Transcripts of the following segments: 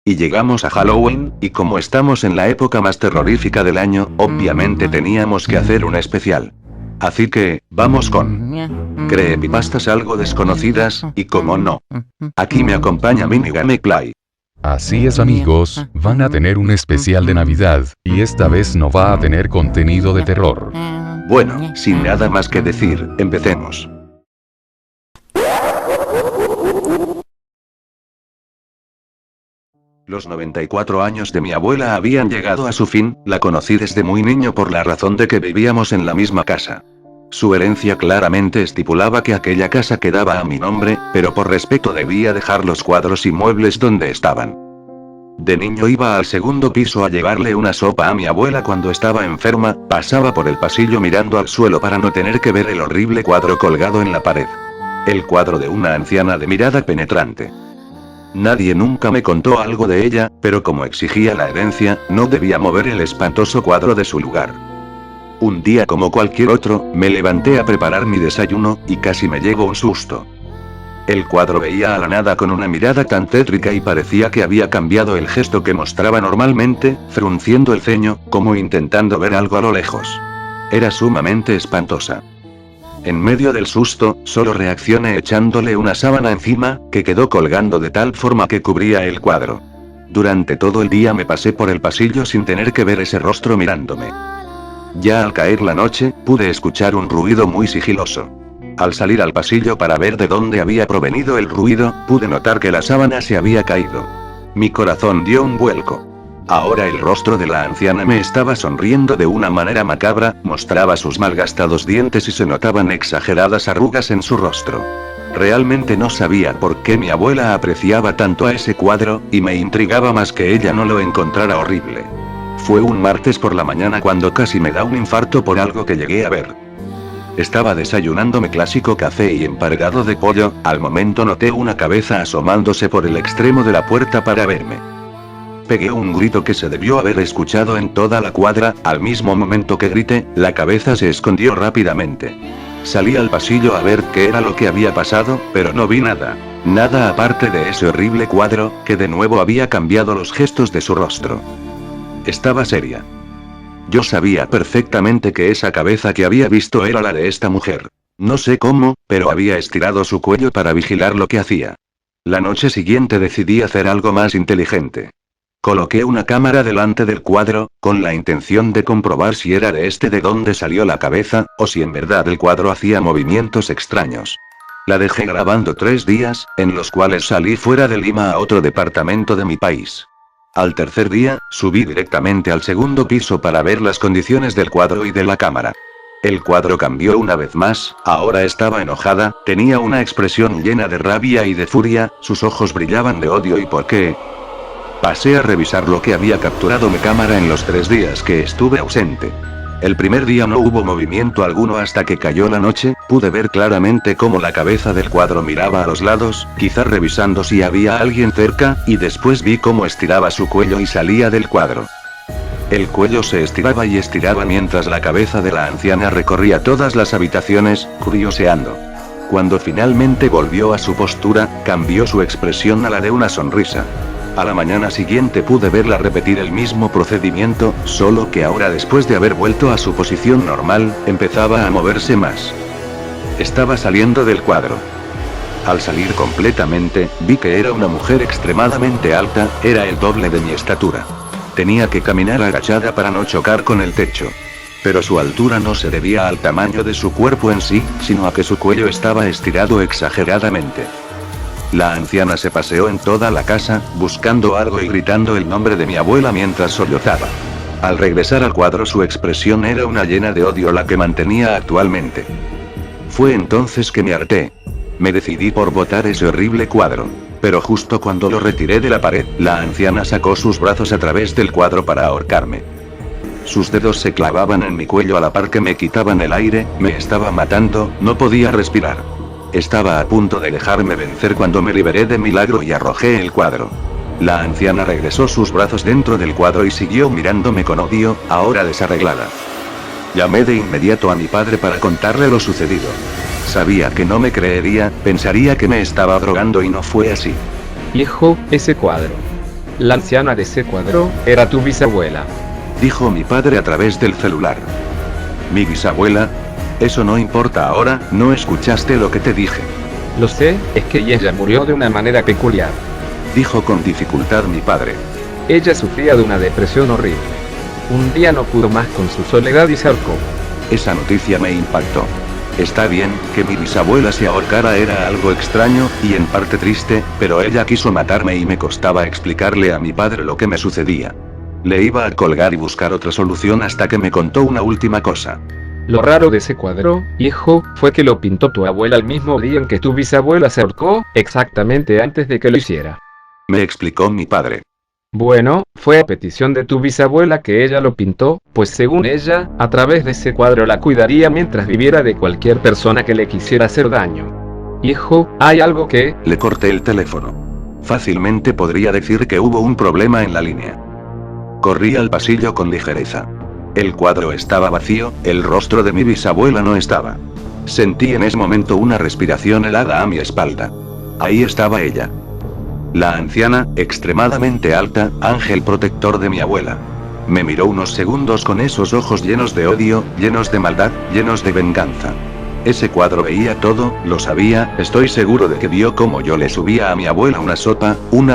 Y llegamos a Halloween, y como estamos en la época más terrorífica del año, obviamente teníamos que hacer un especial. Así que, vamos con creepypastas algo desconocidas, y como no. Aquí me acompaña Minigame Clay. Así es amigos, van a tener un especial de Navidad, y esta vez no va a tener contenido de terror. Bueno, sin nada más que decir, empecemos. Los 94 años de mi abuela habían llegado a su fin, la conocí desde muy niño por la razón de que vivíamos en la misma casa. Su herencia claramente estipulaba que aquella casa quedaba a mi nombre, pero por respeto debía dejar los cuadros y muebles donde estaban. De niño iba al segundo piso a llevarle una sopa a mi abuela cuando estaba enferma, pasaba por el pasillo mirando al suelo para no tener que ver el horrible cuadro colgado en la pared. El cuadro de una anciana de mirada penetrante. Nadie nunca me contó algo de ella, pero como exigía la herencia, no debía mover el espantoso cuadro de su lugar. Un día como cualquier otro, me levanté a preparar mi desayuno, y casi me llevo un susto. El cuadro veía a la nada con una mirada tan tétrica y parecía que había cambiado el gesto que mostraba normalmente, frunciendo el ceño, como intentando ver algo a lo lejos. Era sumamente espantosa. En medio del susto, solo reaccioné echándole una sábana encima, que quedó colgando de tal forma que cubría el cuadro. Durante todo el día me pasé por el pasillo sin tener que ver ese rostro mirándome. Ya al caer la noche, pude escuchar un ruido muy sigiloso. Al salir al pasillo para ver de dónde había provenido el ruido, pude notar que la sábana se había caído. Mi corazón dio un vuelco. Ahora el rostro de la anciana me estaba sonriendo de una manera macabra, mostraba sus malgastados dientes y se notaban exageradas arrugas en su rostro. Realmente no sabía por qué mi abuela apreciaba tanto a ese cuadro, y me intrigaba más que ella no lo encontrara horrible. Fue un martes por la mañana cuando casi me da un infarto por algo que llegué a ver. Estaba desayunando mi clásico café y emparedado de pollo, al momento noté una cabeza asomándose por el extremo de la puerta para verme. Pegué un grito que se debió haber escuchado en toda la cuadra, al mismo momento que grité, la cabeza se escondió rápidamente. Salí al pasillo a ver qué era lo que había pasado, pero no vi nada. Nada aparte de ese horrible cuadro, que de nuevo había cambiado los gestos de su rostro. Estaba seria. Yo sabía perfectamente que esa cabeza que había visto era la de esta mujer. No sé cómo, pero había estirado su cuello para vigilar lo que hacía. La noche siguiente decidí hacer algo más inteligente. Coloqué una cámara delante del cuadro, con la intención de comprobar si era de donde salió la cabeza, o si en verdad el cuadro hacía movimientos extraños. La dejé grabando 3 días, en los cuales salí fuera de Lima a otro departamento de mi país. Al tercer día, subí directamente al segundo piso para ver las condiciones del cuadro y de la cámara. El cuadro cambió una vez más, ahora estaba enojada, tenía una expresión llena de rabia y de furia, sus ojos brillaban de odio y por qué. Pasé a revisar lo que había capturado mi cámara en los 3 días que estuve ausente. El primer día no hubo movimiento alguno hasta que cayó la noche, pude ver claramente cómo la cabeza del cuadro miraba a los lados, quizá revisando si había alguien cerca, y después vi cómo estiraba su cuello y salía del cuadro. El cuello se estiraba y estiraba mientras la cabeza de la anciana recorría todas las habitaciones, curioseando. Cuando finalmente volvió a su postura, cambió su expresión a la de una sonrisa. A la mañana siguiente pude verla repetir el mismo procedimiento, solo que ahora después de haber vuelto a su posición normal, empezaba a moverse más. Estaba saliendo del cuadro. Al salir completamente, vi que era una mujer extremadamente alta, era el doble de mi estatura. Tenía que caminar agachada para no chocar con el techo. Pero su altura no se debía al tamaño de su cuerpo en sí, sino a que su cuello estaba estirado exageradamente. La anciana se paseó en toda la casa, buscando algo y gritando el nombre de mi abuela mientras sollozaba. Al regresar al cuadro su expresión era una llena de odio la que mantenía actualmente. Fue entonces que me harté. Me decidí por botar ese horrible cuadro. Pero justo cuando lo retiré de la pared, la anciana sacó sus brazos a través del cuadro para ahorcarme. Sus dedos se clavaban en mi cuello a la par que me quitaban el aire, me estaba matando, no podía respirar. Estaba a punto de dejarme vencer cuando me liberé de milagro y arrojé el cuadro. La anciana regresó sus brazos dentro del cuadro y siguió mirándome con odio, ahora desarreglada. Llamé de inmediato a mi padre para contarle lo sucedido. Sabía que no me creería, pensaría que me estaba drogando y no fue así. Viejo, ese cuadro. La anciana de ese cuadro era tu bisabuela. Dijo mi padre a través del celular. ¿Mi bisabuela? Eso no importa ahora, ¿no escuchaste lo que te dije? Lo sé, es que ella murió de una manera peculiar. Dijo con dificultad mi padre. Ella sufría de una depresión horrible. Un día no pudo más con su soledad y se ahorcó. Esa noticia me impactó. Está bien, que mi bisabuela se ahorcara era algo extraño, y en parte triste, pero ella quiso matarme y me costaba explicarle a mi padre lo que me sucedía. Le iba a colgar y buscar otra solución hasta que me contó una última cosa. Lo raro de ese cuadro, hijo, fue que lo pintó tu abuela el mismo día en que tu bisabuela se ahorcó, exactamente antes de que lo hiciera. Me explicó mi padre. Bueno, fue a petición de tu bisabuela que ella lo pintó, pues según ella, a través de ese cuadro la cuidaría mientras viviera de cualquier persona que le quisiera hacer daño. Hijo, hay algo que... Le corté el teléfono. Fácilmente podría decir que hubo un problema en la línea. Corrí al pasillo con ligereza. El cuadro estaba vacío, el rostro de mi bisabuela no estaba. Sentí en ese momento una respiración helada a mi espalda. Ahí estaba ella. La anciana, extremadamente alta, ángel protector de mi abuela. Me miró unos segundos con esos ojos llenos de odio, llenos de maldad, llenos de venganza. Ese cuadro veía todo, lo sabía, estoy seguro de que vio cómo yo le subía a mi abuela una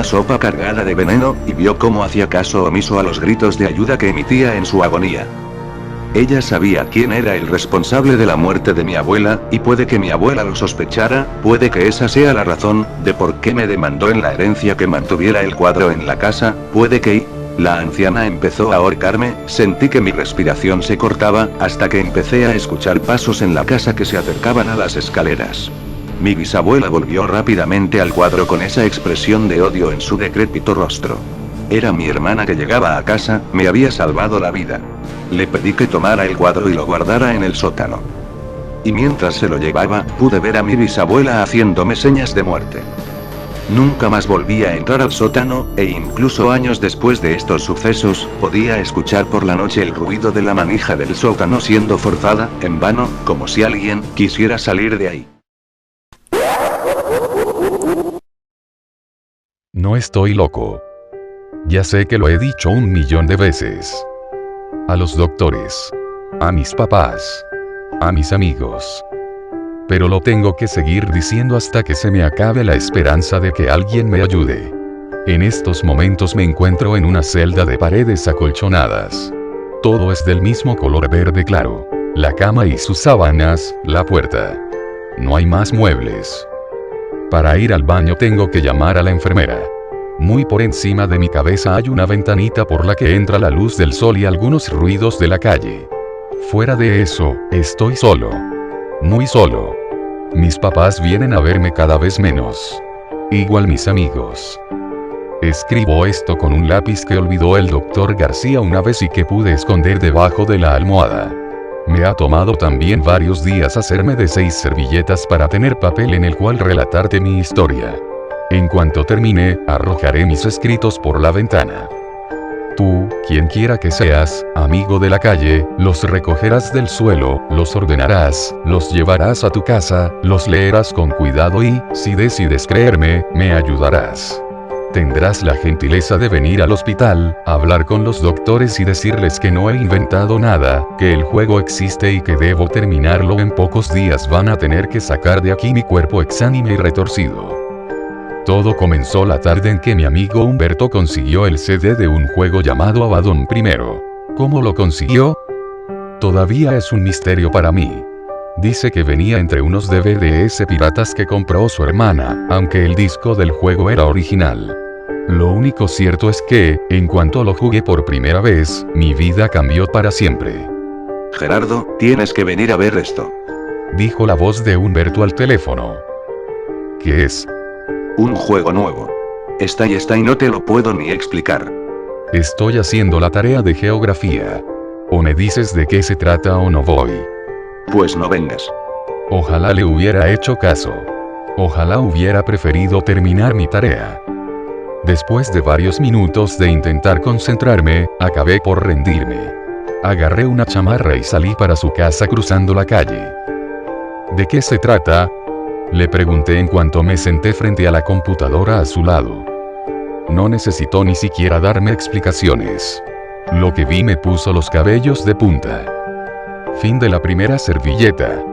sopa cargada de veneno, y vio cómo hacía caso omiso a los gritos de ayuda que emitía en su agonía. Ella sabía quién era el responsable de la muerte de mi abuela, y puede que mi abuela lo sospechara, puede que esa sea la razón de por qué me demandó en la herencia que mantuviera el cuadro en la casa, puede que... La anciana empezó a ahorcarme, sentí que mi respiración se cortaba, hasta que empecé a escuchar pasos en la casa que se acercaban a las escaleras. Mi bisabuela volvió rápidamente al cuadro con esa expresión de odio en su decrépito rostro. Era mi hermana que llegaba a casa, me había salvado la vida. Le pedí que tomara el cuadro y lo guardara en el sótano. Y mientras se lo llevaba, pude ver a mi bisabuela haciéndome señas de muerte. Nunca más volví a entrar al sótano, e incluso años después de estos sucesos, podía escuchar por la noche el ruido de la manija del sótano siendo forzada, en vano, como si alguien quisiera salir de ahí. No estoy loco. Ya sé que lo he dicho 1.000.000 de veces. A los doctores. A mis papás. A mis amigos. Pero lo tengo que seguir diciendo hasta que se me acabe la esperanza de que alguien me ayude. En estos momentos me encuentro en una celda de paredes acolchonadas. Todo es del mismo color verde claro. La cama y sus sábanas, la puerta. No hay más muebles. Para ir al baño tengo que llamar a la enfermera. Muy por encima de mi cabeza hay una ventanita por la que entra la luz del sol y algunos ruidos de la calle. Fuera de eso, estoy solo. Muy solo. Mis papás vienen a verme cada vez menos. Igual mis amigos. Escribo esto con un lápiz que olvidó el doctor García una vez y que pude esconder debajo de la almohada. Me ha tomado también varios días hacerme de 6 servilletas para tener papel en el cual relatarte mi historia. En cuanto termine, arrojaré mis escritos por la ventana. Tú, quien quiera que seas, amigo de la calle, los recogerás del suelo, los ordenarás, los llevarás a tu casa, los leerás con cuidado y, si decides creerme, me ayudarás. Tendrás la gentileza de venir al hospital, hablar con los doctores y decirles que no he inventado nada, que el juego existe y que debo terminarlo en pocos días. Van a tener que sacar de aquí mi cuerpo exánime y retorcido. Todo comenzó la tarde en que mi amigo Humberto consiguió el CD de un juego llamado Abaddon I. ¿Cómo lo consiguió? Todavía es un misterio para mí. Dice que venía entre unos DVDs piratas que compró su hermana, aunque el disco del juego era original. Lo único cierto es que, en cuanto lo jugué por primera vez, mi vida cambió para siempre. Gerardo, tienes que venir a ver esto. Dijo la voz de Humberto al teléfono. ¿Qué es? Un juego nuevo. Está y no te lo puedo ni explicar. Estoy haciendo la tarea de geografía. O me dices de qué se trata o no voy. Pues no vengas. Ojalá le hubiera hecho caso. Ojalá hubiera preferido terminar mi tarea. Después de varios minutos de intentar concentrarme, acabé por rendirme. Agarré una chamarra y salí para su casa cruzando la calle. ¿De qué se trata?, le pregunté en cuanto me senté frente a la computadora a su lado. no necesitó ni siquiera darme explicaciones. Lo que vi me puso los cabellos de punta. Fin de la primera servilleta.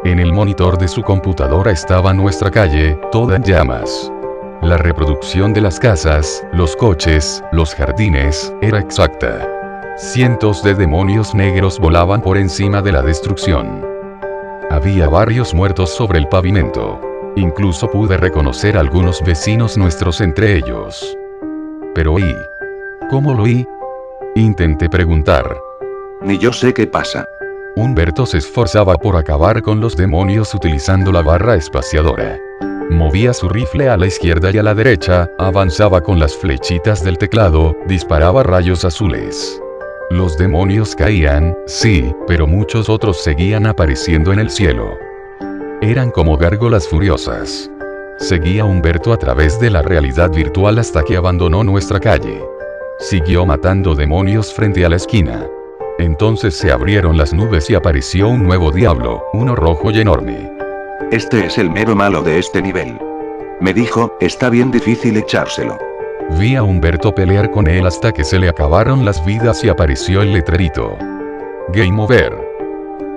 En el monitor de su computadora estaba nuestra calle, toda en llamas. La reproducción de las casas, los coches, los jardines, era exacta. Cientos de demonios negros volaban por encima de la destrucción. Había varios muertos sobre el pavimento. Incluso pude reconocer a algunos vecinos nuestros entre ellos. Pero ¿y cómo lo oí? Intenté preguntar. Ni yo sé qué pasa. Humberto se esforzaba por acabar con los demonios utilizando la barra espaciadora. Movía su rifle a la izquierda y a la derecha, avanzaba con las flechitas del teclado, disparaba rayos azules. Los demonios caían, sí, pero muchos otros seguían apareciendo en el cielo. Eran como gárgolas furiosas. Seguía a Humberto a través de la realidad virtual hasta que abandonó nuestra calle. Siguió matando demonios frente a la esquina. Entonces se abrieron las nubes y apareció un nuevo diablo, uno rojo y enorme. Este es el mero malo de este nivel. Me dijo, está bien difícil echárselo. Vi a Humberto pelear con él hasta que se le acabaron las vidas y apareció el letrerito. Game over.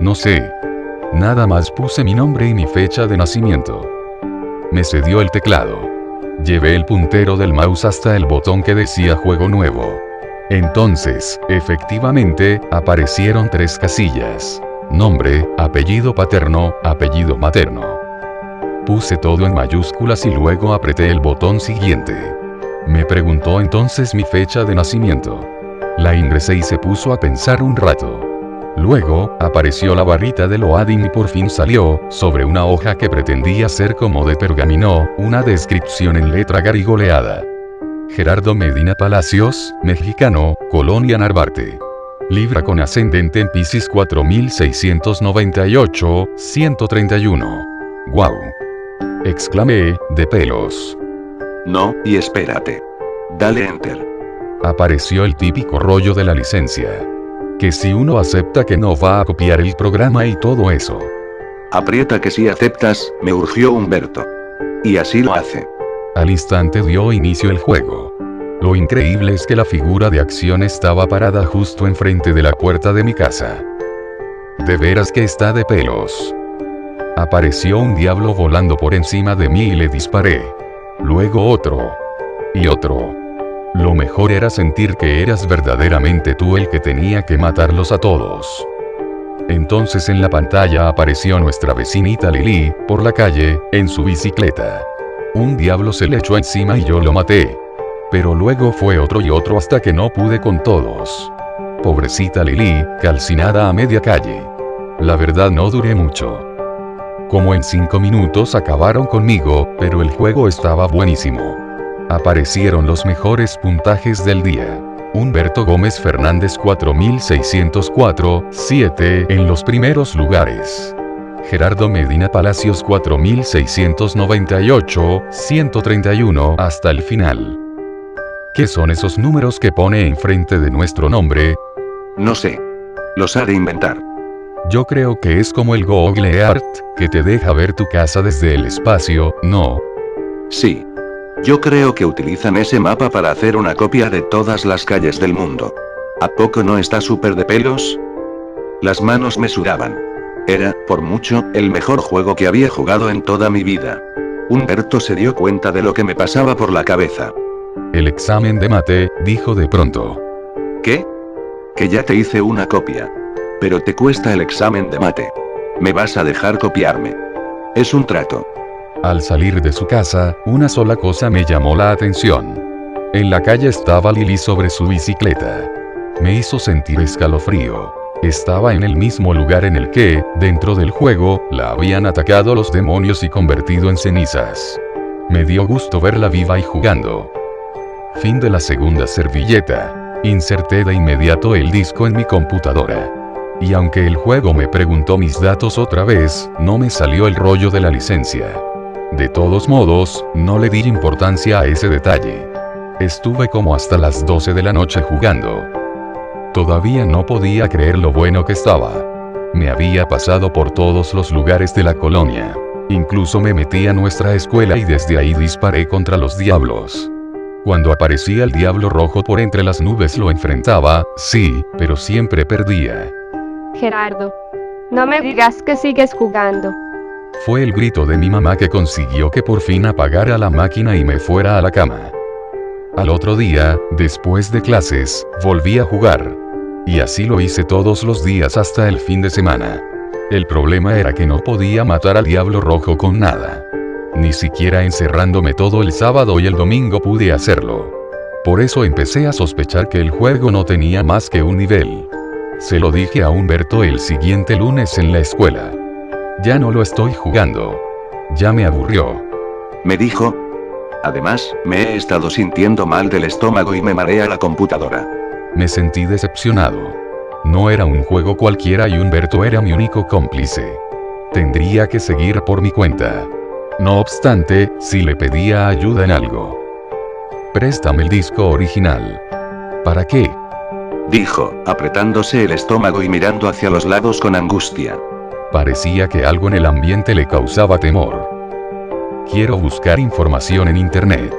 No sé. Nada más puse mi nombre y mi fecha de nacimiento. Me cedió el teclado. Llevé el puntero del mouse hasta el botón que decía juego nuevo. Entonces, efectivamente, aparecieron 3 casillas. Nombre, apellido paterno, apellido materno. Puse todo en mayúsculas y luego apreté el botón siguiente. Me preguntó entonces mi fecha de nacimiento. La ingresé y se puso a pensar un rato. Luego, apareció la barrita de loading y por fin salió, sobre una hoja que pretendía ser como de pergamino, una descripción en letra garigoleada. Gerardo Medina Palacios, mexicano, Colonia Narvarte. Libra con ascendente en Piscis 4698, 131. ¡Guau! Exclamé, de pelos. No, y espérate. Dale enter. Apareció el típico rollo de la licencia. Que si uno acepta que no va a copiar el programa y todo eso. Aprieta que si aceptas, me urgió Humberto. Y así lo hace. Al instante dio inicio el juego. Lo increíble es que la figura de acción estaba parada justo enfrente de la puerta de mi casa. De veras que está de pelos. Apareció un diablo volando por encima de mí y le disparé. Luego otro. Y otro. Lo mejor era sentir que eras verdaderamente tú el que tenía que matarlos a todos. Entonces en la pantalla apareció nuestra vecinita Lili, por la calle, en su bicicleta. Un diablo se le echó encima y yo lo maté. Pero luego fue otro y otro hasta que no pude con todos. Pobrecita Lili, calcinada a media calle. La verdad no duré mucho. Como en 5 minutos acabaron conmigo, pero el juego estaba buenísimo. Aparecieron los mejores puntajes del día. Humberto Gómez Fernández 4604, 7 en los primeros lugares. Gerardo Medina Palacios 4698, 131 hasta el final. ¿Qué son esos números que pone enfrente de nuestro nombre? No sé. Los ha de inventar. Yo creo que es como el Google Earth, que te deja ver tu casa desde el espacio, ¿no? Sí. Yo creo que utilizan ese mapa para hacer una copia de todas las calles del mundo. ¿A poco no está súper de pelos? Las manos me sudaban. Era, por mucho, el mejor juego que había jugado en toda mi vida. Humberto se dio cuenta de lo que me pasaba por la cabeza. El examen de mate, dijo de pronto. ¿Qué? Que ya te hice una copia. Pero te cuesta el examen de mate. ¿Me vas a dejar copiarme? Es un trato. Al salir de su casa, una sola cosa me llamó la atención. En la calle estaba Lili sobre su bicicleta. Me hizo sentir escalofrío. Estaba en el mismo lugar en el que, dentro del juego, la habían atacado los demonios y convertido en cenizas. Me dio gusto verla viva y jugando. Fin de la segunda servilleta. Inserté de inmediato el disco en mi computadora. Y aunque el juego me preguntó mis datos otra vez, no me salió el rollo de la licencia. De todos modos, no le di importancia a ese detalle. Estuve como hasta las 12 de la noche jugando. Todavía no podía creer lo bueno que estaba. Me había pasado por todos los lugares de la colonia. Incluso me metí a nuestra escuela y desde ahí disparé contra los diablos. Cuando aparecía el diablo rojo por entre las nubes lo enfrentaba, sí, pero siempre perdía. Gerardo, no me digas que sigues jugando. Fue el grito de mi mamá que consiguió que por fin apagara la máquina y me fuera a la cama. Al otro día, después de clases, volví a jugar. Y así lo hice todos los días hasta el fin de semana. El problema era que no podía matar al diablo rojo con nada. Ni siquiera encerrándome todo el sábado y el domingo pude hacerlo. Por eso empecé a sospechar que el juego no tenía más que un nivel. Se lo dije a Humberto el siguiente lunes en la escuela. Ya no lo estoy jugando. Ya me aburrió. Me dijo. Además, me he estado sintiendo mal del estómago y me marea la computadora. Me sentí decepcionado. No era un juego cualquiera y Humberto era mi único cómplice. Tendría que seguir por mi cuenta. No obstante, sí le pedía ayuda en algo. Préstame el disco original. ¿Para qué? Dijo, apretándose el estómago y mirando hacia los lados con angustia. Parecía que algo en el ambiente le causaba temor. Quiero buscar información en internet.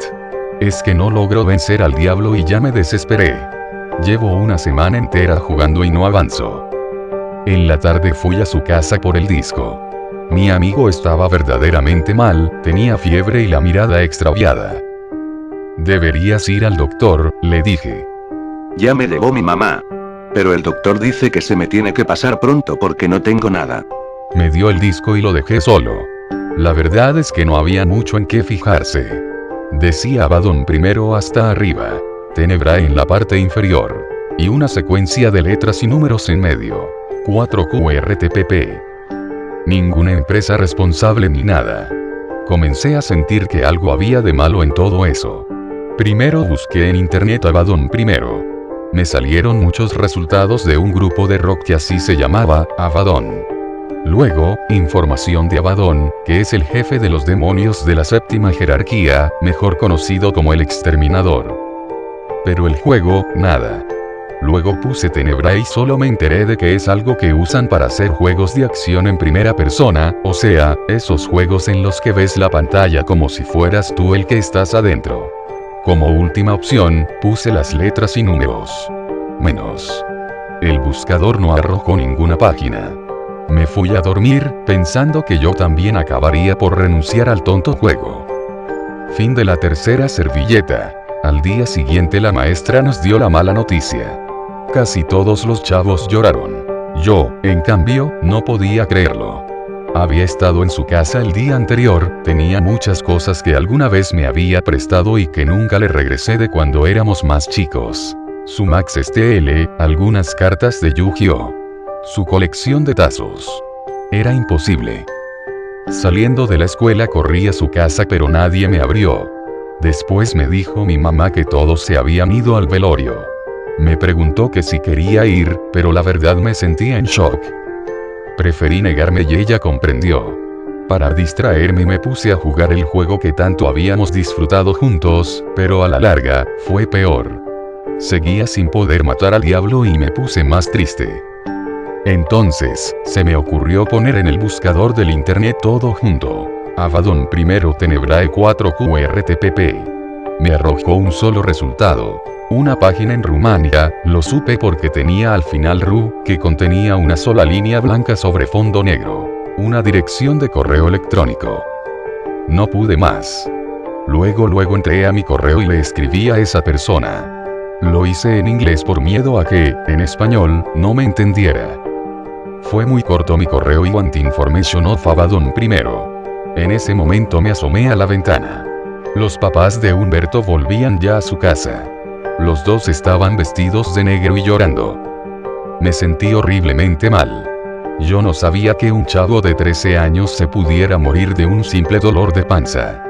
Es que no logro vencer al diablo y ya me desesperé. Llevo una semana entera jugando y no avanzo. En la tarde fui a su casa por el disco. Mi amigo estaba verdaderamente mal, tenía fiebre y la mirada extraviada. Deberías ir al doctor, le dije. Ya me llevó mi mamá. Pero el doctor dice que se me tiene que pasar pronto porque no tengo nada. Me dio el disco y lo dejé solo. La verdad es que no había mucho en qué fijarse. Decía Abaddon primero hasta arriba. Tenebrae en la parte inferior. Y una secuencia de letras y números en medio. 4QRTPP. Ninguna empresa responsable ni nada. Comencé a sentir que algo había de malo en todo eso. Primero busqué en internet Abaddon primero. Me salieron muchos resultados de un grupo de rock que así se llamaba, Abaddon. Luego, información de Abaddon, que es el jefe de los demonios de la séptima jerarquía, mejor conocido como el Exterminador. Pero el juego, nada. Luego puse Tenebrae y solo me enteré de que es algo que usan para hacer juegos de acción en primera persona, o sea, esos juegos en los que ves la pantalla como si fueras tú el que estás adentro. Como última opción, puse las letras y números. Menos. El buscador no arrojó ninguna página. Me fui a dormir, pensando que yo también acabaría por renunciar al tonto juego. Fin de la tercera servilleta. Al día siguiente la maestra nos dio la mala noticia. Casi todos los chavos lloraron. Yo, en cambio, no podía creerlo. Había estado en su casa el día anterior, tenía muchas cosas que alguna vez me había prestado y que nunca le regresé de cuando éramos más chicos. Su Max STL, algunas cartas de Yu-Gi-Oh! Su colección de tazos. Era imposible. Saliendo de la escuela corrí a su casa pero nadie me abrió. Después me dijo mi mamá que todos se habían ido al velorio. Me preguntó que si quería ir, pero la verdad me sentía en shock. Preferí negarme y ella comprendió. Para distraerme me puse a jugar el juego que tanto habíamos disfrutado juntos, pero a la larga, fue peor. Seguía sin poder matar al diablo y me puse más triste. Entonces, se me ocurrió poner en el buscador del internet todo junto. Abaddon primero Tenebrae 4QRTPP. Me arrojó un solo resultado. Una página en Rumania, lo supe porque tenía al final RU, que contenía una sola línea blanca sobre fondo negro. Una dirección de correo electrónico. No pude más. Luego entré a mi correo y le escribí a esa persona. Lo hice en inglés por miedo a que, en español, no me entendiera. Fue muy corto mi correo y want information of Abaddon primero. En ese momento me asomé a la ventana. Los papás de Humberto volvían ya a su casa. Los dos estaban vestidos de negro y llorando. Me sentí horriblemente mal. Yo no sabía que un chavo de 13 años se pudiera morir de un simple dolor de panza.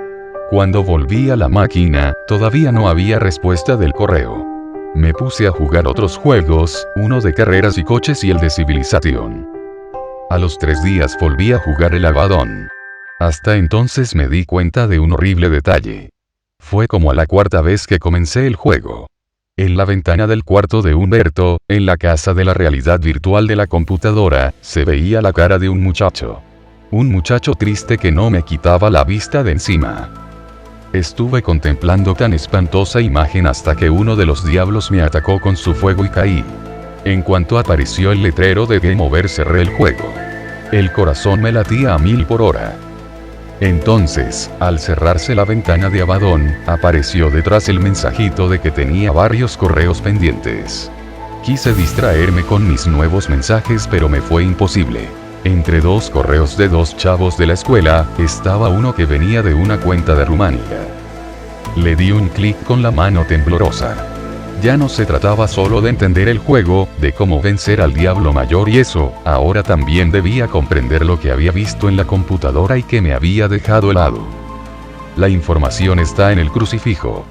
Cuando volví a la máquina, todavía no había respuesta del correo. Me puse a jugar otros juegos, uno de carreras y coches y el de Civilization. A los 3 días volví a jugar el Abaddon. Hasta entonces me di cuenta de un horrible detalle. Fue como a la 4ª vez que comencé el juego. En la ventana del cuarto de Humberto, en la casa de la realidad virtual de la computadora, se veía la cara de un muchacho. Un muchacho triste que no me quitaba la vista de encima. Estuve contemplando tan espantosa imagen hasta que uno de los diablos me atacó con su fuego y caí. En cuanto apareció el letrero de Game Over, cerré el juego. El corazón me latía a 1000 por hora. Entonces, al cerrarse la ventana de Abaddon, apareció detrás el mensajito de que tenía varios correos pendientes. Quise distraerme con mis nuevos mensajes, pero me fue imposible. Entre 2 correos de 2 chavos de la escuela, estaba uno que venía de una cuenta de Rumania. Le di un clic con la mano temblorosa. Ya no se trataba solo de entender el juego, de cómo vencer al diablo mayor y eso, ahora también debía comprender lo que había visto en la computadora y que me había dejado helado. La información está en el crucifijo.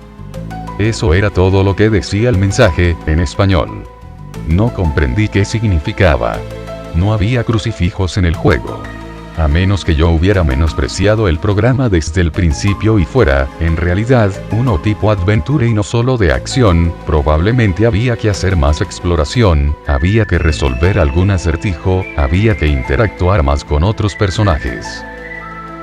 Eso era todo lo que decía el mensaje, en español. No comprendí qué significaba. No había crucifijos en el juego. A menos que yo hubiera menospreciado el programa desde el principio y fuera, en realidad, uno tipo adventure y no solo de acción, probablemente había que hacer más exploración, había que resolver algún acertijo, había que interactuar más con otros personajes.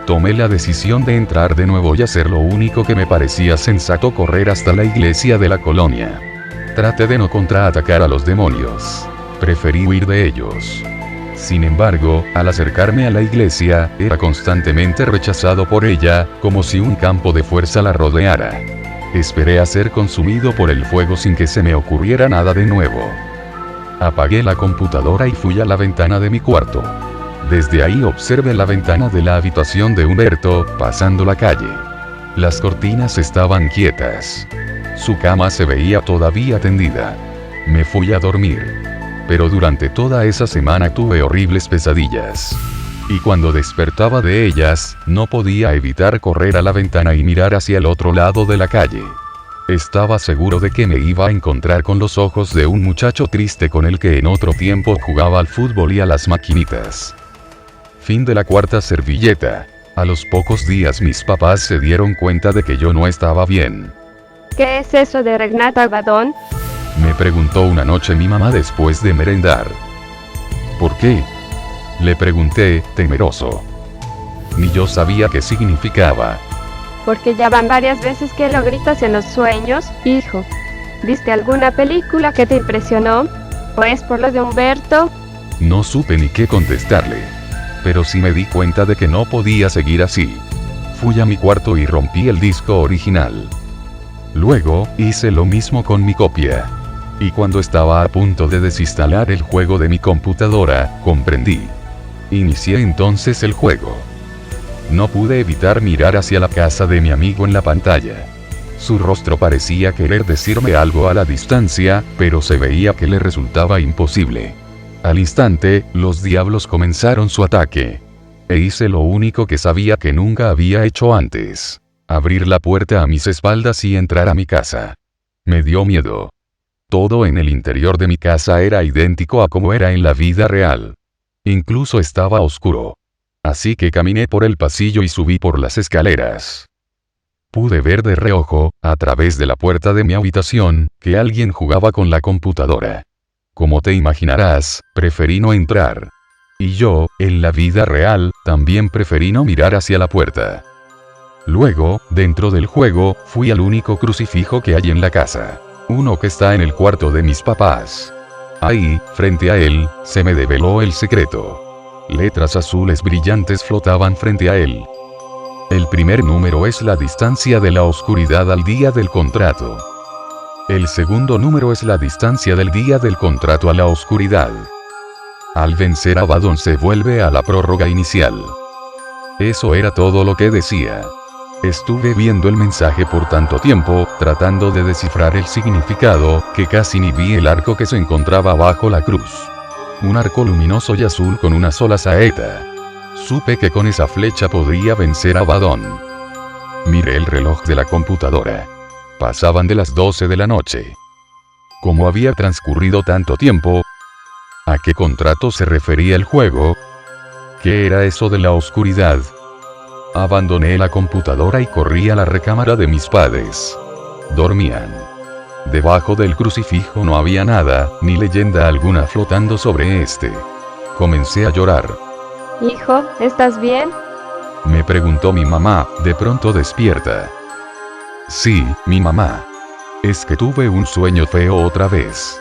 Tomé la decisión de entrar de nuevo y hacer lo único que me parecía sensato: correr hasta la iglesia de la colonia. Traté de no contraatacar a los demonios. Preferí huir de ellos. Sin embargo, al acercarme a la iglesia, era constantemente rechazado por ella, como si un campo de fuerza la rodeara. Esperé a ser consumido por el fuego sin que se me ocurriera nada de nuevo. Apagué la computadora y fui a la ventana de mi cuarto. Desde ahí observé la ventana de la habitación de Humberto, pasando la calle. Las cortinas estaban quietas. Su cama se veía todavía tendida. Me fui a dormir. Pero durante toda esa semana tuve horribles pesadillas. Y cuando despertaba de ellas, no podía evitar correr a la ventana y mirar hacia el otro lado de la calle. Estaba seguro de que me iba a encontrar con los ojos de un muchacho triste con el que en otro tiempo jugaba al fútbol y a las maquinitas. Fin de la 4ª servilleta. A los pocos días mis papás se dieron cuenta de que yo no estaba bien. ¿Qué es eso de Regnat Abaddon? Me preguntó una noche mi mamá después de merendar. ¿Por qué? Le pregunté, temeroso. Ni yo sabía qué significaba. Porque ya van varias veces que lo gritas en los sueños, hijo. ¿Viste alguna película que te impresionó? ¿O es por lo de Humberto? No supe ni qué contestarle. Pero sí me di cuenta de que no podía seguir así. Fui a mi cuarto y rompí el disco original. Luego, hice lo mismo con mi copia. Y cuando estaba a punto de desinstalar el juego de mi computadora, comprendí. Inicié entonces el juego. No pude evitar mirar hacia la casa de mi amigo en la pantalla. Su rostro parecía querer decirme algo a la distancia, pero se veía que le resultaba imposible. Al instante, los diablos comenzaron su ataque. E hice lo único que sabía que nunca había hecho antes: abrir la puerta a mis espaldas y entrar a mi casa. Me dio miedo. Todo en el interior de mi casa era idéntico a como era en la vida real. Incluso estaba oscuro. Así que caminé por el pasillo y subí por las escaleras. Pude ver de reojo, a través de la puerta de mi habitación, que alguien jugaba con la computadora. Como te imaginarás, preferí no entrar. Y yo, en la vida real, también preferí no mirar hacia la puerta. Luego, dentro del juego, fui al único crucifijo que hay en la casa. Uno que está en el cuarto de mis papás. Ahí, frente a él, se me develó el secreto. Letras azules brillantes flotaban frente a él. El primer número es la distancia de la oscuridad al día del contrato. El segundo número es la distancia del día del contrato a la oscuridad. Al vencer a Abaddon se vuelve a la prórroga inicial. Eso era todo lo que decía. Estuve viendo el mensaje por tanto tiempo, tratando de descifrar el significado, que casi ni vi el arco que se encontraba bajo la cruz. Un arco luminoso y azul con una sola saeta. Supe que con esa flecha podría vencer a Abaddon. Miré el reloj de la computadora. Pasaban de las 12 de la noche. ¿Cómo había transcurrido tanto tiempo? ¿A qué contrato se refería el juego? ¿Qué era eso de la oscuridad? Abandoné la computadora y corrí a la recámara de mis padres. Dormían. Debajo del crucifijo no había nada, ni leyenda alguna flotando sobre este. Comencé a llorar. Hijo, ¿estás bien? Me preguntó mi mamá, de pronto despierta. Sí, mi mamá. Es que tuve un sueño feo otra vez.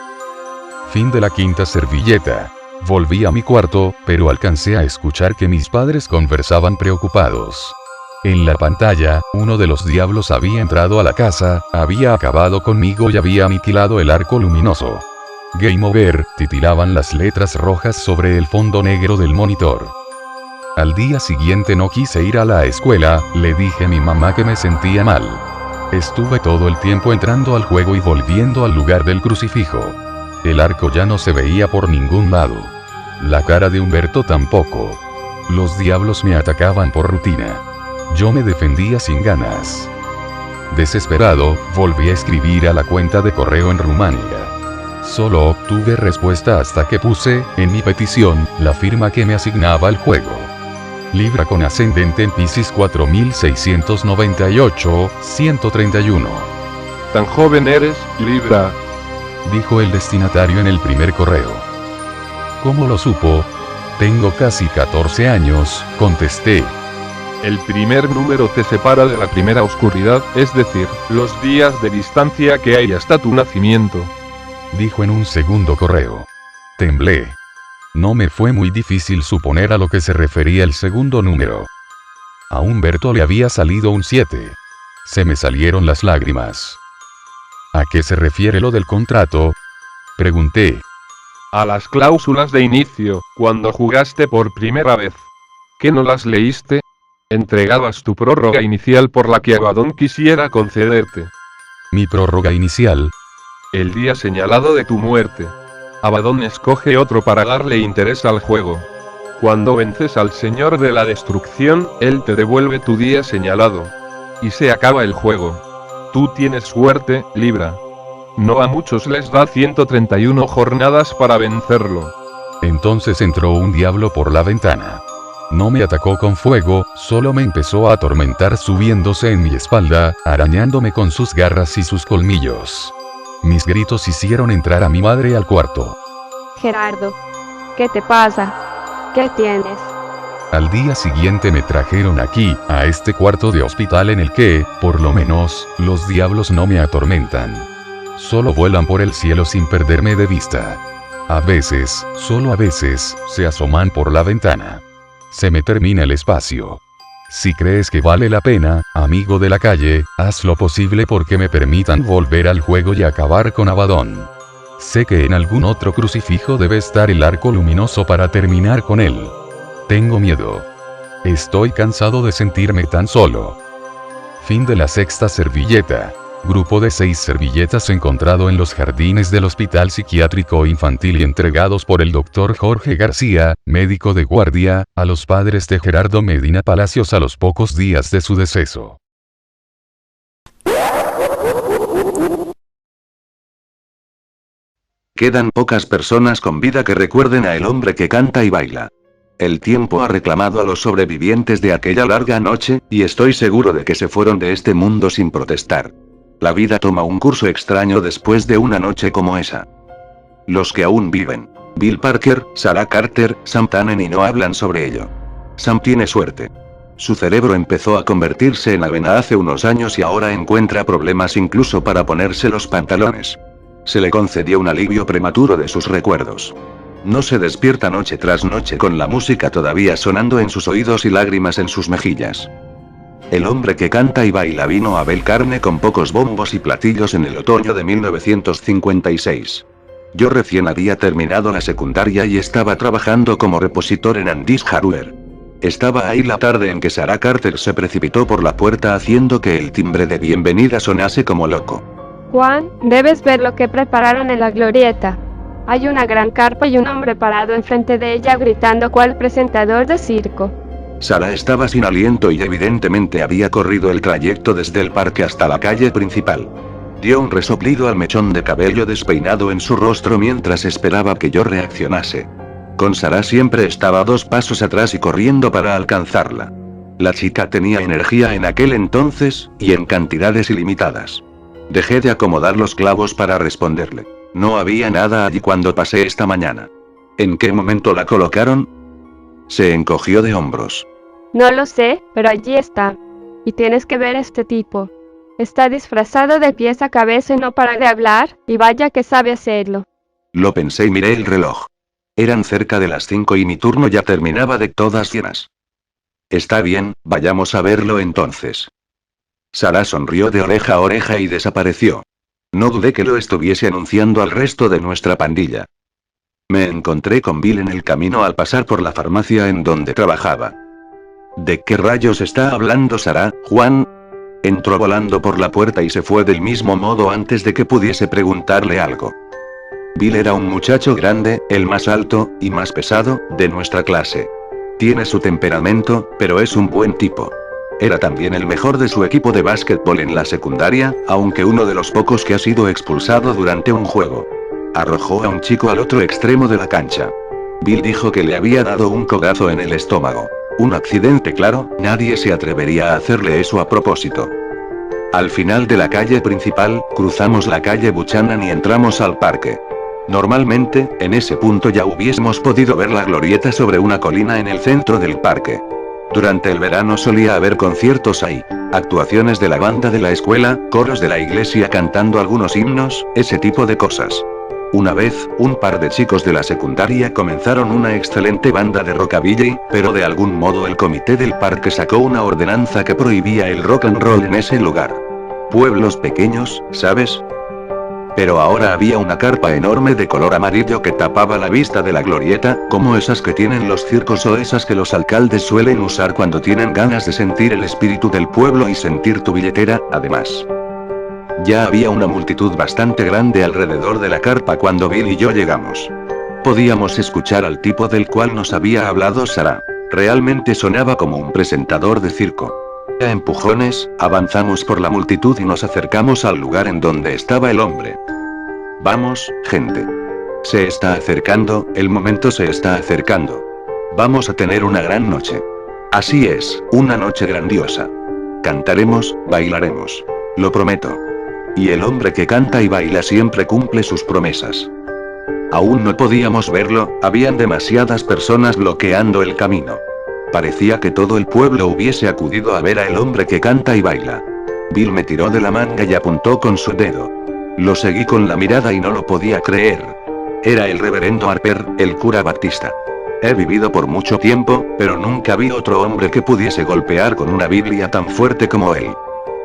Fin de la quinta servilleta. Volví a mi cuarto, pero alcancé a escuchar que mis padres conversaban preocupados. En la pantalla, uno de los diablos había entrado a la casa, había acabado conmigo y había aniquilado el arco luminoso. Game over, titilaban las letras rojas sobre el fondo negro del monitor. Al día siguiente no quise ir a la escuela, le dije a mi mamá que me sentía mal. Estuve todo el tiempo entrando al juego y volviendo al lugar del crucifijo. El arco ya no se veía por ningún lado. La cara de Humberto tampoco. Los diablos me atacaban por rutina. Yo me defendía sin ganas. Desesperado, volví a escribir a la cuenta de correo en Rumania. Solo obtuve respuesta hasta que puse, en mi petición, la firma que me asignaba el juego. Libra con ascendente en Piscis 4698, 131. Tan joven eres, Libra. Dijo el destinatario en el primer correo. ¿Cómo lo supo? Tengo casi 14 años, contesté. El primer número te separa de la primera oscuridad, es decir, los días de distancia que hay hasta tu nacimiento. Dijo en un segundo correo. Temblé. No me fue muy difícil suponer a lo que se refería el segundo número. A Humberto le había salido un 7. Se me salieron las lágrimas. ¿A qué se refiere lo del contrato? Pregunté. A las cláusulas de inicio, cuando jugaste por primera vez. ¿Qué no las leíste? Entregabas tu prórroga inicial por la que Abaddon quisiera concederte. Mi prórroga inicial. El día señalado de tu muerte. Abaddon escoge otro para darle interés al juego. Cuando vences al Señor de la Destrucción, él te devuelve tu día señalado. Y se acaba el juego. Tú tienes suerte, Libra. No a muchos les da 131 jornadas para vencerlo. Entonces entró un diablo por la ventana. No me atacó con fuego, solo me empezó a atormentar subiéndose en mi espalda, arañándome con sus garras y sus colmillos. Mis gritos hicieron entrar a mi madre al cuarto. Gerardo, ¿qué te pasa? ¿Qué tienes? Al día siguiente me trajeron aquí, a este cuarto de hospital en el que, por lo menos, los diablos no me atormentan. Solo vuelan por el cielo sin perderme de vista. A veces, solo a veces, se asoman por la ventana. Se me termina el espacio. Si crees que vale la pena, amigo de la calle, haz lo posible porque me permitan volver al juego y acabar con Abaddon. Sé que en algún otro crucifijo debe estar el arco luminoso para terminar con él. Tengo miedo. Estoy cansado de sentirme tan solo. Fin de la sexta servilleta. Grupo de 6 servilletas encontrado en los jardines del Hospital Psiquiátrico Infantil y entregados por el Dr. Jorge García, médico de guardia, a los padres de Gerardo Medina Palacios a los pocos días de su deceso. Quedan pocas personas con vida que recuerden a el hombre que canta y baila. El tiempo ha reclamado a los sobrevivientes de aquella larga noche, y estoy seguro de que se fueron de este mundo sin protestar. La vida toma un curso extraño después de una noche como esa. Los que aún viven. Bill Parker, Sarah Carter, Sam Tannen y no hablan sobre ello. Sam tiene suerte. Su cerebro empezó a convertirse en avena hace unos años y ahora encuentra problemas incluso para ponerse los pantalones. Se le concedió un alivio prematuro de sus recuerdos. No se despierta noche tras noche con la música todavía sonando en sus oídos y lágrimas en sus mejillas. El hombre que canta y baila vino a Bell Carne con pocos bombos y platillos en el otoño de 1956. Yo recién había terminado la secundaria y estaba trabajando como repositor en Andy's Hardware. Estaba ahí la tarde en que Sarah Carter se precipitó por la puerta haciendo que el timbre de bienvenida sonase como loco. Juan, debes ver lo que prepararon en la glorieta. Hay una gran carpa y un hombre parado enfrente de ella gritando cual presentador de circo. Sarah estaba sin aliento y evidentemente había corrido el trayecto desde el parque hasta la calle principal. Dio un resoplido al mechón de cabello despeinado en su rostro mientras esperaba que yo reaccionase. Con Sarah siempre estaba 2 pasos atrás y corriendo para alcanzarla. La chica tenía energía en aquel entonces, y en cantidades ilimitadas. Dejé de acomodar los clavos para responderle. No había nada allí cuando pasé esta mañana. ¿En qué momento la colocaron? Se encogió de hombros. No lo sé, pero allí está. Y tienes que ver a este tipo. Está disfrazado de pies a cabeza y no para de hablar, y vaya que sabe hacerlo. Lo pensé y miré el reloj. Eran cerca de las 5 y mi turno ya terminaba de todas llenas. Está bien, vayamos a verlo entonces. Sara sonrió de oreja a oreja y desapareció. No dudé que lo estuviese anunciando al resto de nuestra pandilla. Me encontré con Bill en el camino al pasar por la farmacia en donde trabajaba. ¿De qué rayos está hablando Sara, Juan? Entró volando por la puerta y se fue del mismo modo antes de que pudiese preguntarle algo. Bill era un muchacho grande, el más alto, y más pesado, de nuestra clase. Tiene su temperamento, pero es un buen tipo. Era también el mejor de su equipo de básquetbol en la secundaria, aunque uno de los pocos que ha sido expulsado durante un juego. Arrojó a un chico al otro extremo de la cancha. Bill dijo que le había dado un codazo en el estómago. Un accidente, claro, nadie se atrevería a hacerle eso a propósito. Al final de la calle principal, cruzamos la calle Buchanan y entramos al parque. Normalmente, en ese punto ya hubiésemos podido ver la glorieta sobre una colina en el centro del parque. Durante el verano solía haber conciertos ahí, actuaciones de la banda de la escuela, coros de la iglesia cantando algunos himnos, ese tipo de cosas. Una vez, un par de chicos de la secundaria comenzaron una excelente banda de rockabilly, pero de algún modo el comité del parque sacó una ordenanza que prohibía el rock and roll en ese lugar. Pueblos pequeños, ¿sabes? Pero ahora había una carpa enorme de color amarillo que tapaba la vista de la glorieta, como esas que tienen los circos o esas que los alcaldes suelen usar cuando tienen ganas de sentir el espíritu del pueblo y sentir tu billetera, además. Ya había una multitud bastante grande alrededor de la carpa cuando Bill y yo llegamos. Podíamos escuchar al tipo del cual nos había hablado Sara. Realmente sonaba como un presentador de circo. A empujones, avanzamos por la multitud y nos acercamos al lugar en donde estaba el hombre. Vamos, gente. Se está acercando, el momento se está acercando. Vamos a tener una gran noche. Así es, una noche grandiosa. Cantaremos, bailaremos. Lo prometo. Y el hombre que canta y baila siempre cumple sus promesas. Aún no podíamos verlo, habían demasiadas personas bloqueando el camino. Parecía que todo el pueblo hubiese acudido a ver a el hombre que canta y baila. Bill me tiró de la manga y apuntó con su dedo. Lo seguí con la mirada y no lo podía creer. Era el reverendo Harper, el cura baptista. He vivido por mucho tiempo, pero nunca vi otro hombre que pudiese golpear con una Biblia tan fuerte como él.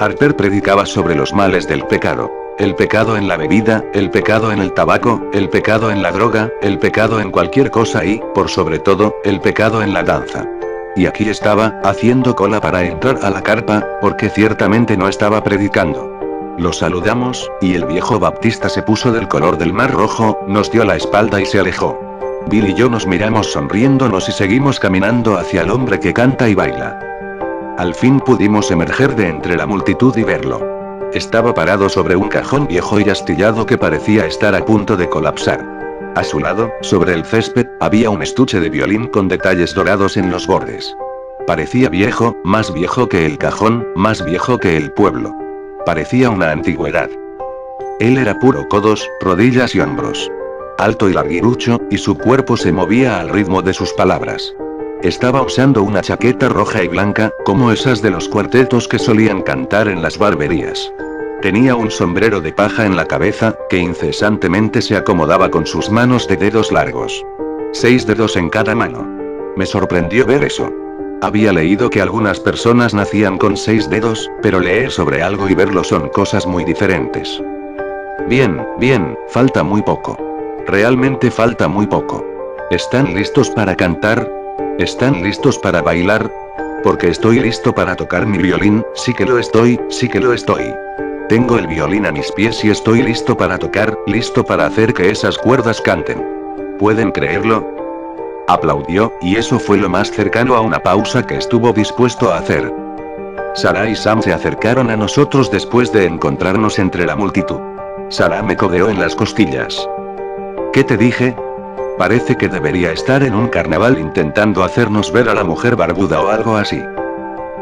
Harper predicaba sobre los males del pecado. El pecado en la bebida, el pecado en el tabaco, el pecado en la droga, el pecado en cualquier cosa y, por sobre todo, el pecado en la danza. Y aquí estaba, haciendo cola para entrar a la carpa, porque ciertamente no estaba predicando. Lo saludamos, y el viejo baptista se puso del color del mar rojo, nos dio la espalda y se alejó. Bill y yo nos miramos sonriéndonos y seguimos caminando hacia el hombre que canta y baila. Al fin pudimos emerger de entre la multitud y verlo. Estaba parado sobre un cajón viejo y astillado que parecía estar a punto de colapsar. A su lado, sobre el césped, había un estuche de violín con detalles dorados en los bordes. Parecía viejo, más viejo que el cajón, más viejo que el pueblo. Parecía una antigüedad. Él era puro codos, rodillas y hombros. Alto y larguirucho, y su cuerpo se movía al ritmo de sus palabras. Estaba usando una chaqueta roja y blanca, como esas de los cuartetos que solían cantar en las barberías. Tenía un sombrero de paja en la cabeza, que incesantemente se acomodaba con sus manos de dedos largos. 6 dedos en cada mano. Me sorprendió ver eso. Había leído que algunas personas nacían con 6 dedos, pero leer sobre algo y verlo son cosas muy diferentes. Bien, falta muy poco. Realmente falta muy poco. ¿Están listos para cantar? ¿Están listos para bailar? Porque estoy listo para tocar mi violín, sí que lo estoy, sí que lo estoy. Tengo el violín a mis pies y estoy listo para tocar, listo para hacer que esas cuerdas canten. ¿Pueden creerlo? Aplaudió, y eso fue lo más cercano a una pausa que estuvo dispuesto a hacer. Sara y Sam se acercaron a nosotros después de encontrarnos entre la multitud. Sara me codeó en las costillas. ¿Qué te dije? Parece que debería estar en un carnaval intentando hacernos ver a la mujer barbuda o algo así.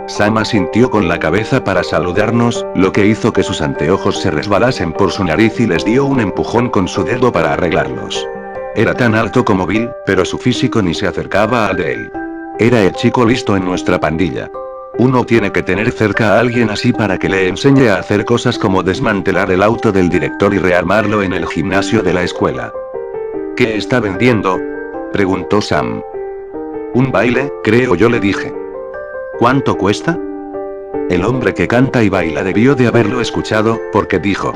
Sam asintió con la cabeza para saludarnos, lo que hizo que sus anteojos se resbalasen por su nariz y les dio un empujón con su dedo para arreglarlos. Era tan alto como Bill, pero su físico ni se acercaba al de él. Era el chico listo en nuestra pandilla. Uno tiene que tener cerca a alguien así para que le enseñe a hacer cosas como desmantelar el auto del director y rearmarlo en el gimnasio de la escuela. ¿Qué está vendiendo?, preguntó Sam. Un baile, creo yo, le dije. ¿Cuánto cuesta? El hombre que canta y baila debió de haberlo escuchado, porque dijo: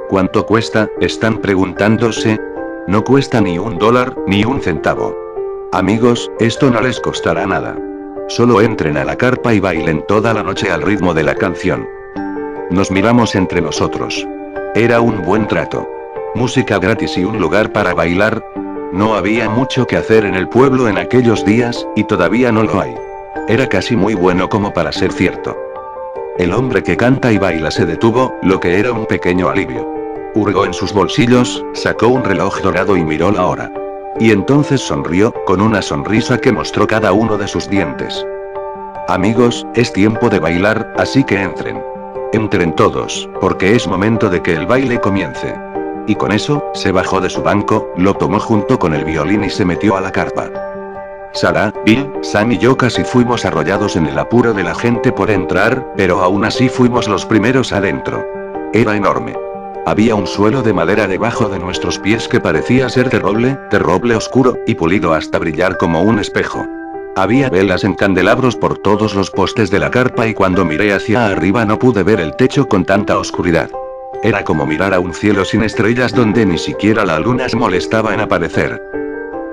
¿Cuánto cuesta?, están preguntándose. No cuesta ni $1, ni un centavo. Amigos, esto no les costará nada. Solo entren a la carpa y bailen toda la noche al ritmo de la canción. Nos miramos entre nosotros. Era un buen trato. Música gratis y un lugar para bailar. No había mucho que hacer en el pueblo en aquellos días, y todavía no lo hay. Era casi muy bueno como para ser cierto. El hombre que canta y baila se detuvo, lo que era un pequeño alivio. Hurgó en sus bolsillos, sacó un reloj dorado y miró la hora. Y entonces sonrió, con una sonrisa que mostró cada uno de sus dientes. Amigos, es tiempo de bailar, así que entren. Entren todos, porque es momento de que el baile comience. Y con eso, se bajó de su banco, lo tomó junto con el violín y se metió a la carpa. Sarah, Bill, Sam y yo casi fuimos arrollados en el apuro de la gente por entrar, pero aún así fuimos los primeros adentro. Era enorme. Había un suelo de madera debajo de nuestros pies que parecía ser terroble oscuro, y pulido hasta brillar como un espejo. Había velas en candelabros por todos los postes de la carpa y cuando miré hacia arriba no pude ver el techo con tanta oscuridad. Era como mirar a un cielo sin estrellas donde ni siquiera la luna se molestaba en aparecer.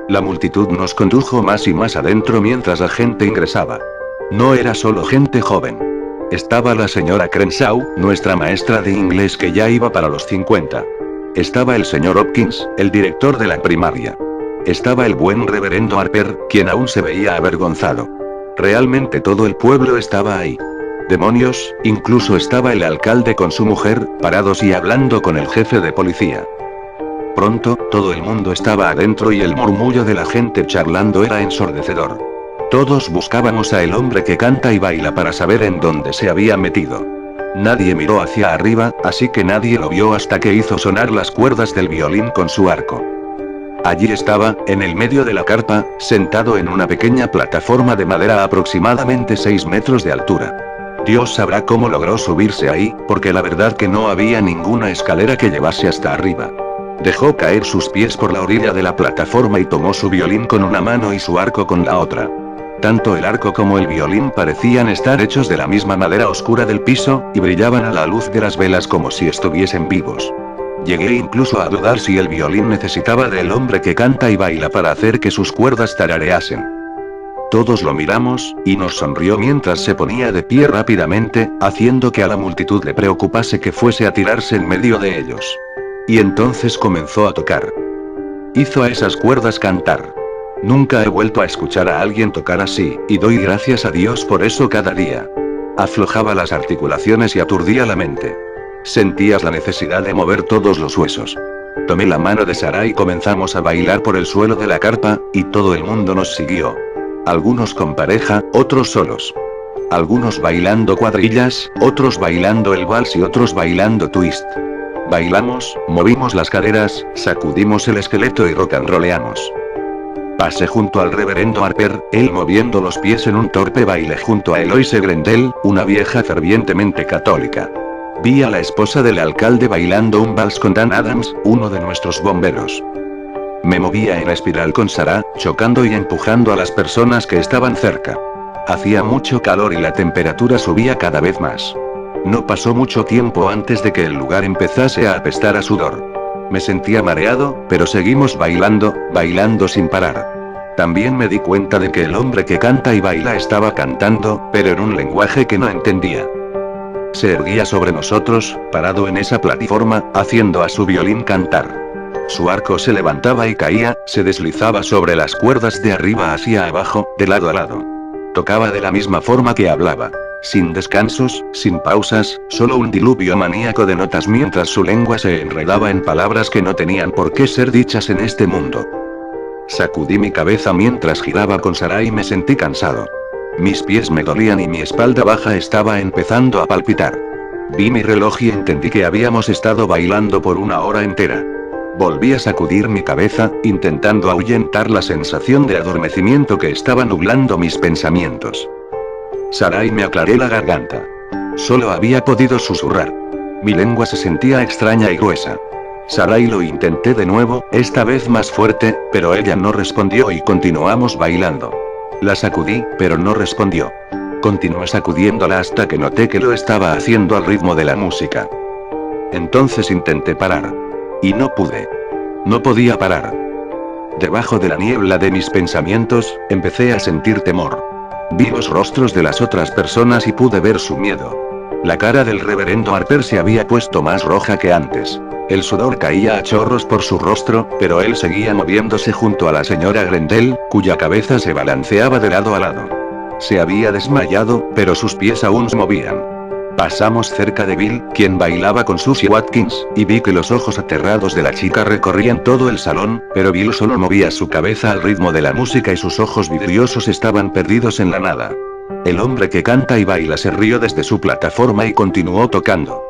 La multitud nos condujo más y más adentro mientras la gente ingresaba. No era solo gente joven. Estaba la señora Crenshaw, nuestra maestra de inglés que ya iba para los 50. Estaba el señor Hopkins, el director de la primaria. Estaba el buen reverendo Harper, quien aún se veía avergonzado. Realmente todo el pueblo estaba ahí. Demonios, incluso estaba el alcalde con su mujer, parados y hablando con el jefe de policía. Pronto, todo el mundo estaba adentro y el murmullo de la gente charlando era ensordecedor. Todos buscábamos a el hombre que canta y baila para saber en dónde se había metido. Nadie miró hacia arriba, así que nadie lo vio hasta que hizo sonar las cuerdas del violín con su arco. Allí estaba, en el medio de la carpa, sentado en una pequeña plataforma de madera a aproximadamente 6 metros de altura. Dios sabrá cómo logró subirse ahí, porque la verdad que no había ninguna escalera que llevase hasta arriba. Dejó caer sus pies por la orilla de la plataforma y tomó su violín con una mano y su arco con la otra. Tanto el arco como el violín parecían estar hechos de la misma madera oscura del piso, y brillaban a la luz de las velas como si estuviesen vivos. Llegué incluso a dudar si el violín necesitaba del hombre que canta y baila para hacer que sus cuerdas tarareasen. Todos lo miramos, y nos sonrió mientras se ponía de pie rápidamente, haciendo que a la multitud le preocupase que fuese a tirarse en medio de ellos. Y entonces comenzó a tocar. Hizo a esas cuerdas cantar. Nunca he vuelto a escuchar a alguien tocar así, y doy gracias a Dios por eso cada día. Aflojaba las articulaciones y aturdía la mente. Sentías la necesidad de mover todos los huesos. Tomé la mano de Sarah y comenzamos a bailar por el suelo de la carpa, y todo el mundo nos siguió. Algunos con pareja, otros solos. Algunos bailando cuadrillas, otros bailando el vals y otros bailando twist. Bailamos, movimos las caderas, sacudimos el esqueleto y rock and rollamos. Pasé junto al reverendo Harper, él moviendo los pies en un torpe baile junto a Eloise Grendel, una vieja fervientemente católica. Vi a la esposa del alcalde bailando un vals con Dan Adams, uno de nuestros bomberos. Me movía en espiral con Sarah, chocando y empujando a las personas que estaban cerca. Hacía mucho calor y la temperatura subía cada vez más. No pasó mucho tiempo antes de que el lugar empezase a apestar a sudor. Me sentía mareado, pero seguimos bailando, bailando sin parar. También me di cuenta de que el hombre que canta y baila estaba cantando, pero en un lenguaje que no entendía. Se erguía sobre nosotros, parado en esa plataforma, haciendo a su violín cantar. Su arco se levantaba y caía, se deslizaba sobre las cuerdas de arriba hacia abajo, de lado a lado. Tocaba de la misma forma que hablaba. Sin descansos, sin pausas, solo un diluvio maníaco de notas mientras su lengua se enredaba en palabras que no tenían por qué ser dichas en este mundo. Sacudí mi cabeza mientras giraba con Sarah y me sentí cansado. Mis pies me dolían y mi espalda baja estaba empezando a palpitar. Vi mi reloj y entendí que habíamos estado bailando por 1 hora entera. Volví a sacudir mi cabeza, intentando ahuyentar la sensación de adormecimiento que estaba nublando mis pensamientos. Sarai, me aclaré la garganta. Solo había podido susurrar. Mi lengua se sentía extraña y gruesa. Sarai, lo intenté de nuevo, esta vez más fuerte, pero ella no respondió y continuamos bailando. La sacudí, pero no respondió. Continué sacudiéndola hasta que noté que lo estaba haciendo al ritmo de la música. Entonces intenté parar. Y no pude. No podía parar. Debajo de la niebla de mis pensamientos, empecé a sentir temor. Vi los rostros de las otras personas y pude ver su miedo. La cara del reverendo Harper se había puesto más roja que antes. El sudor caía a chorros por su rostro, pero él seguía moviéndose junto a la señora Grendel, cuya cabeza se balanceaba de lado a lado. Se había desmayado, pero sus pies aún se movían. Pasamos cerca de Bill, quien bailaba con Susie Watkins, y vi que los ojos aterrados de la chica recorrían todo el salón, pero Bill solo movía su cabeza al ritmo de la música y sus ojos vidriosos estaban perdidos en la nada. El hombre que canta y baila se rió desde su plataforma y continuó tocando.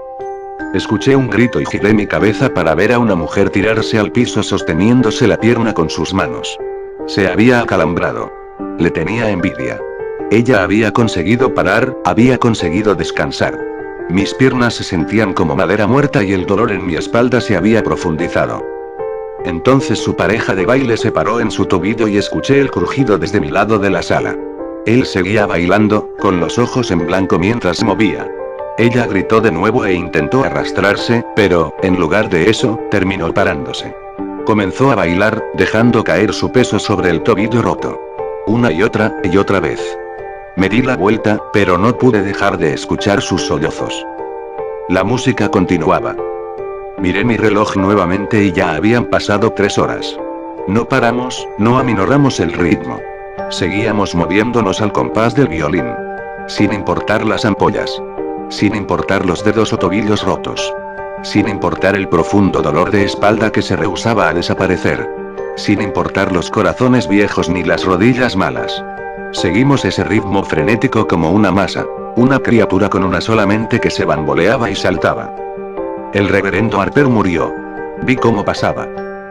Escuché un grito y giré mi cabeza para ver a una mujer tirarse al piso sosteniéndose la pierna con sus manos. Se había acalambrado. Le tenía envidia. Ella había conseguido parar, había conseguido descansar. Mis piernas se sentían como madera muerta y el dolor en mi espalda se había profundizado. Entonces su pareja de baile se paró en su tobillo y escuché el crujido desde mi lado de la sala. Él seguía bailando, con los ojos en blanco mientras se movía. Ella gritó de nuevo e intentó arrastrarse, pero, en lugar de eso, terminó parándose. Comenzó a bailar, dejando caer su peso sobre el tobillo roto. Una y otra vez. Me di la vuelta, pero no pude dejar de escuchar sus sollozos. La música continuaba. Miré mi reloj nuevamente y ya habían pasado 3 horas. No paramos, no aminoramos el ritmo. Seguíamos moviéndonos al compás del violín. Sin importar las ampollas. Sin importar los dedos o tobillos rotos. Sin importar el profundo dolor de espalda que se rehusaba a desaparecer. Sin importar los corazones viejos ni las rodillas malas. Seguimos ese ritmo frenético como una masa, una criatura con una sola mente que se bamboleaba y saltaba. El reverendo Harper murió. Vi cómo pasaba.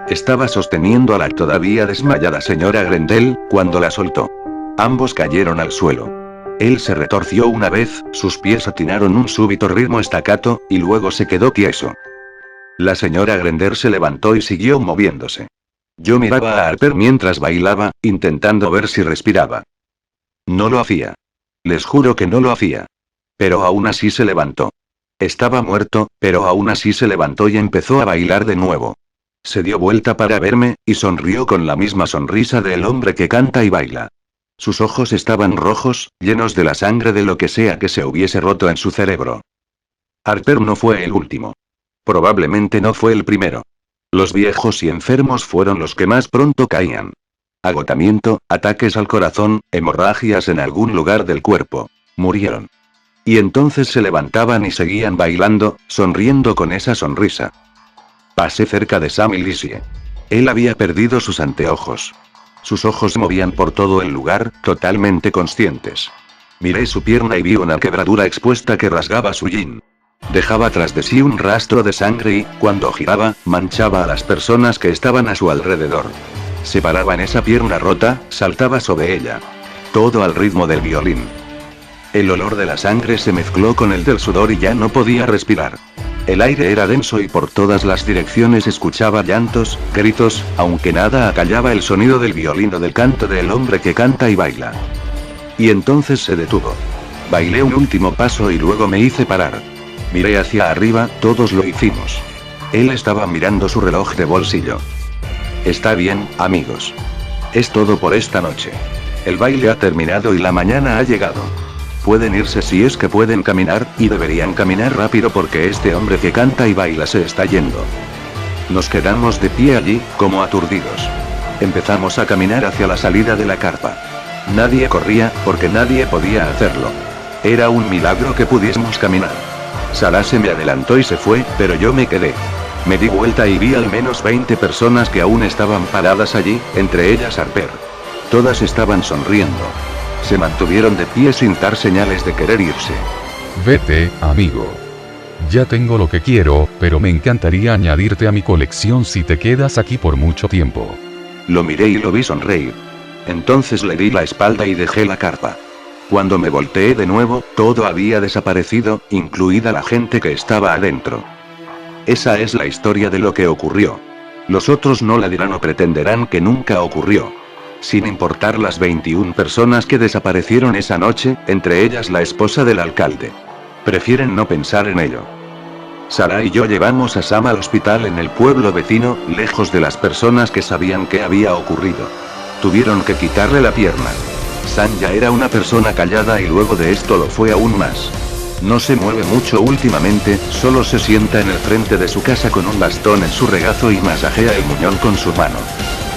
Estaba sosteniendo a la todavía desmayada señora Grendel, cuando la soltó. Ambos cayeron al suelo. Él se retorció una vez, sus pies atinaron un súbito ritmo staccato, y luego se quedó tieso. La señora Grendel se levantó y siguió moviéndose. Yo miraba a Harper mientras bailaba, intentando ver si respiraba. No lo hacía. Les juro que no lo hacía. Pero aún así se levantó. Estaba muerto, pero aún así se levantó y empezó a bailar de nuevo. Se dio vuelta para verme, y sonrió con la misma sonrisa del hombre que canta y baila. Sus ojos estaban rojos, llenos de la sangre de lo que sea que se hubiese roto en su cerebro. Harper no fue el último. Probablemente no fue el primero. Los viejos y enfermos fueron los que más pronto caían. Agotamiento, ataques al corazón, hemorragias en algún lugar del cuerpo. Murieron. Y entonces se levantaban y seguían bailando, sonriendo con esa sonrisa. Pasé cerca de Sam y Lizzie. Él había perdido sus anteojos. Sus ojos movían por todo el lugar, totalmente conscientes. Miré su pierna y vi una quebradura expuesta que rasgaba su jean. Dejaba tras de sí un rastro de sangre y, cuando giraba, manchaba a las personas que estaban a su alrededor. Se paraba en esa pierna rota, saltaba sobre ella. Todo al ritmo del violín. El olor de la sangre se mezcló con el del sudor y ya no podía respirar. El aire era denso y por todas las direcciones escuchaba llantos, gritos, aunque nada acallaba el sonido del violín o del canto del hombre que canta y baila. Y entonces se detuvo. Bailé un último paso y luego me hice parar. Miré hacia arriba, todos lo hicimos. Él estaba mirando su reloj de bolsillo. Está bien, amigos. Es todo por esta noche. El baile ha terminado y la mañana ha llegado. Pueden irse si es que pueden caminar, y deberían caminar rápido porque este hombre que canta y baila se está yendo. Nos quedamos de pie allí, como aturdidos. Empezamos a caminar hacia la salida de la carpa. Nadie corría, porque nadie podía hacerlo. Era un milagro que pudiésemos caminar. Sarah se me adelantó y se fue, pero yo me quedé. Me di vuelta y vi al menos 20 personas que aún estaban paradas allí, entre ellas Harper. Todas estaban sonriendo. Se mantuvieron de pie sin dar señales de querer irse. Vete, amigo. Ya tengo lo que quiero, pero me encantaría añadirte a mi colección si te quedas aquí por mucho tiempo. Lo miré y lo vi sonreír. Entonces le di la espalda y dejé la carpa. Cuando me volteé de nuevo, todo había desaparecido, incluida la gente que estaba adentro. Esa es la historia de lo que ocurrió. Los otros no la dirán o pretenderán que nunca ocurrió. Sin importar las 21 personas que desaparecieron esa noche, entre ellas la esposa del alcalde. Prefieren no pensar en ello. Sara y yo llevamos a Sam al hospital en el pueblo vecino, lejos de las personas que sabían qué había ocurrido. Tuvieron que quitarle la pierna. Sam ya era una persona callada y luego de esto lo fue aún más. No se mueve mucho últimamente, solo se sienta en el frente de su casa con un bastón en su regazo y masajea el muñón con su mano.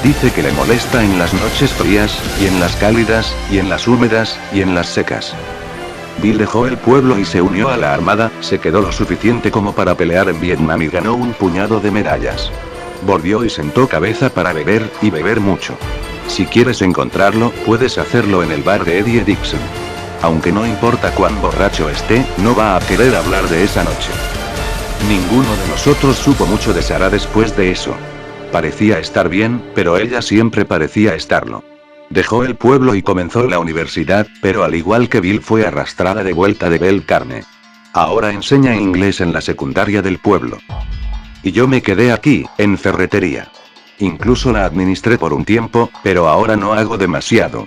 Dice que le molesta en las noches frías, y en las cálidas, y en las húmedas, y en las secas. Bill dejó el pueblo y se unió a la armada, se quedó lo suficiente como para pelear en Vietnam y ganó un puñado de medallas. Volvió y sentó cabeza para beber, y beber mucho. Si quieres encontrarlo, puedes hacerlo en el bar de Eddie Dixon. Aunque no importa cuán borracho esté, no va a querer hablar de esa noche. Ninguno de nosotros supo mucho de Sara después de eso. Parecía estar bien, pero ella siempre parecía estarlo. Dejó el pueblo y comenzó la universidad, pero al igual que Bill fue arrastrada de vuelta de Bell Carne. Ahora enseña inglés en la secundaria del pueblo. Y yo me quedé aquí, en ferretería. Incluso la administré por un tiempo, pero ahora no hago demasiado.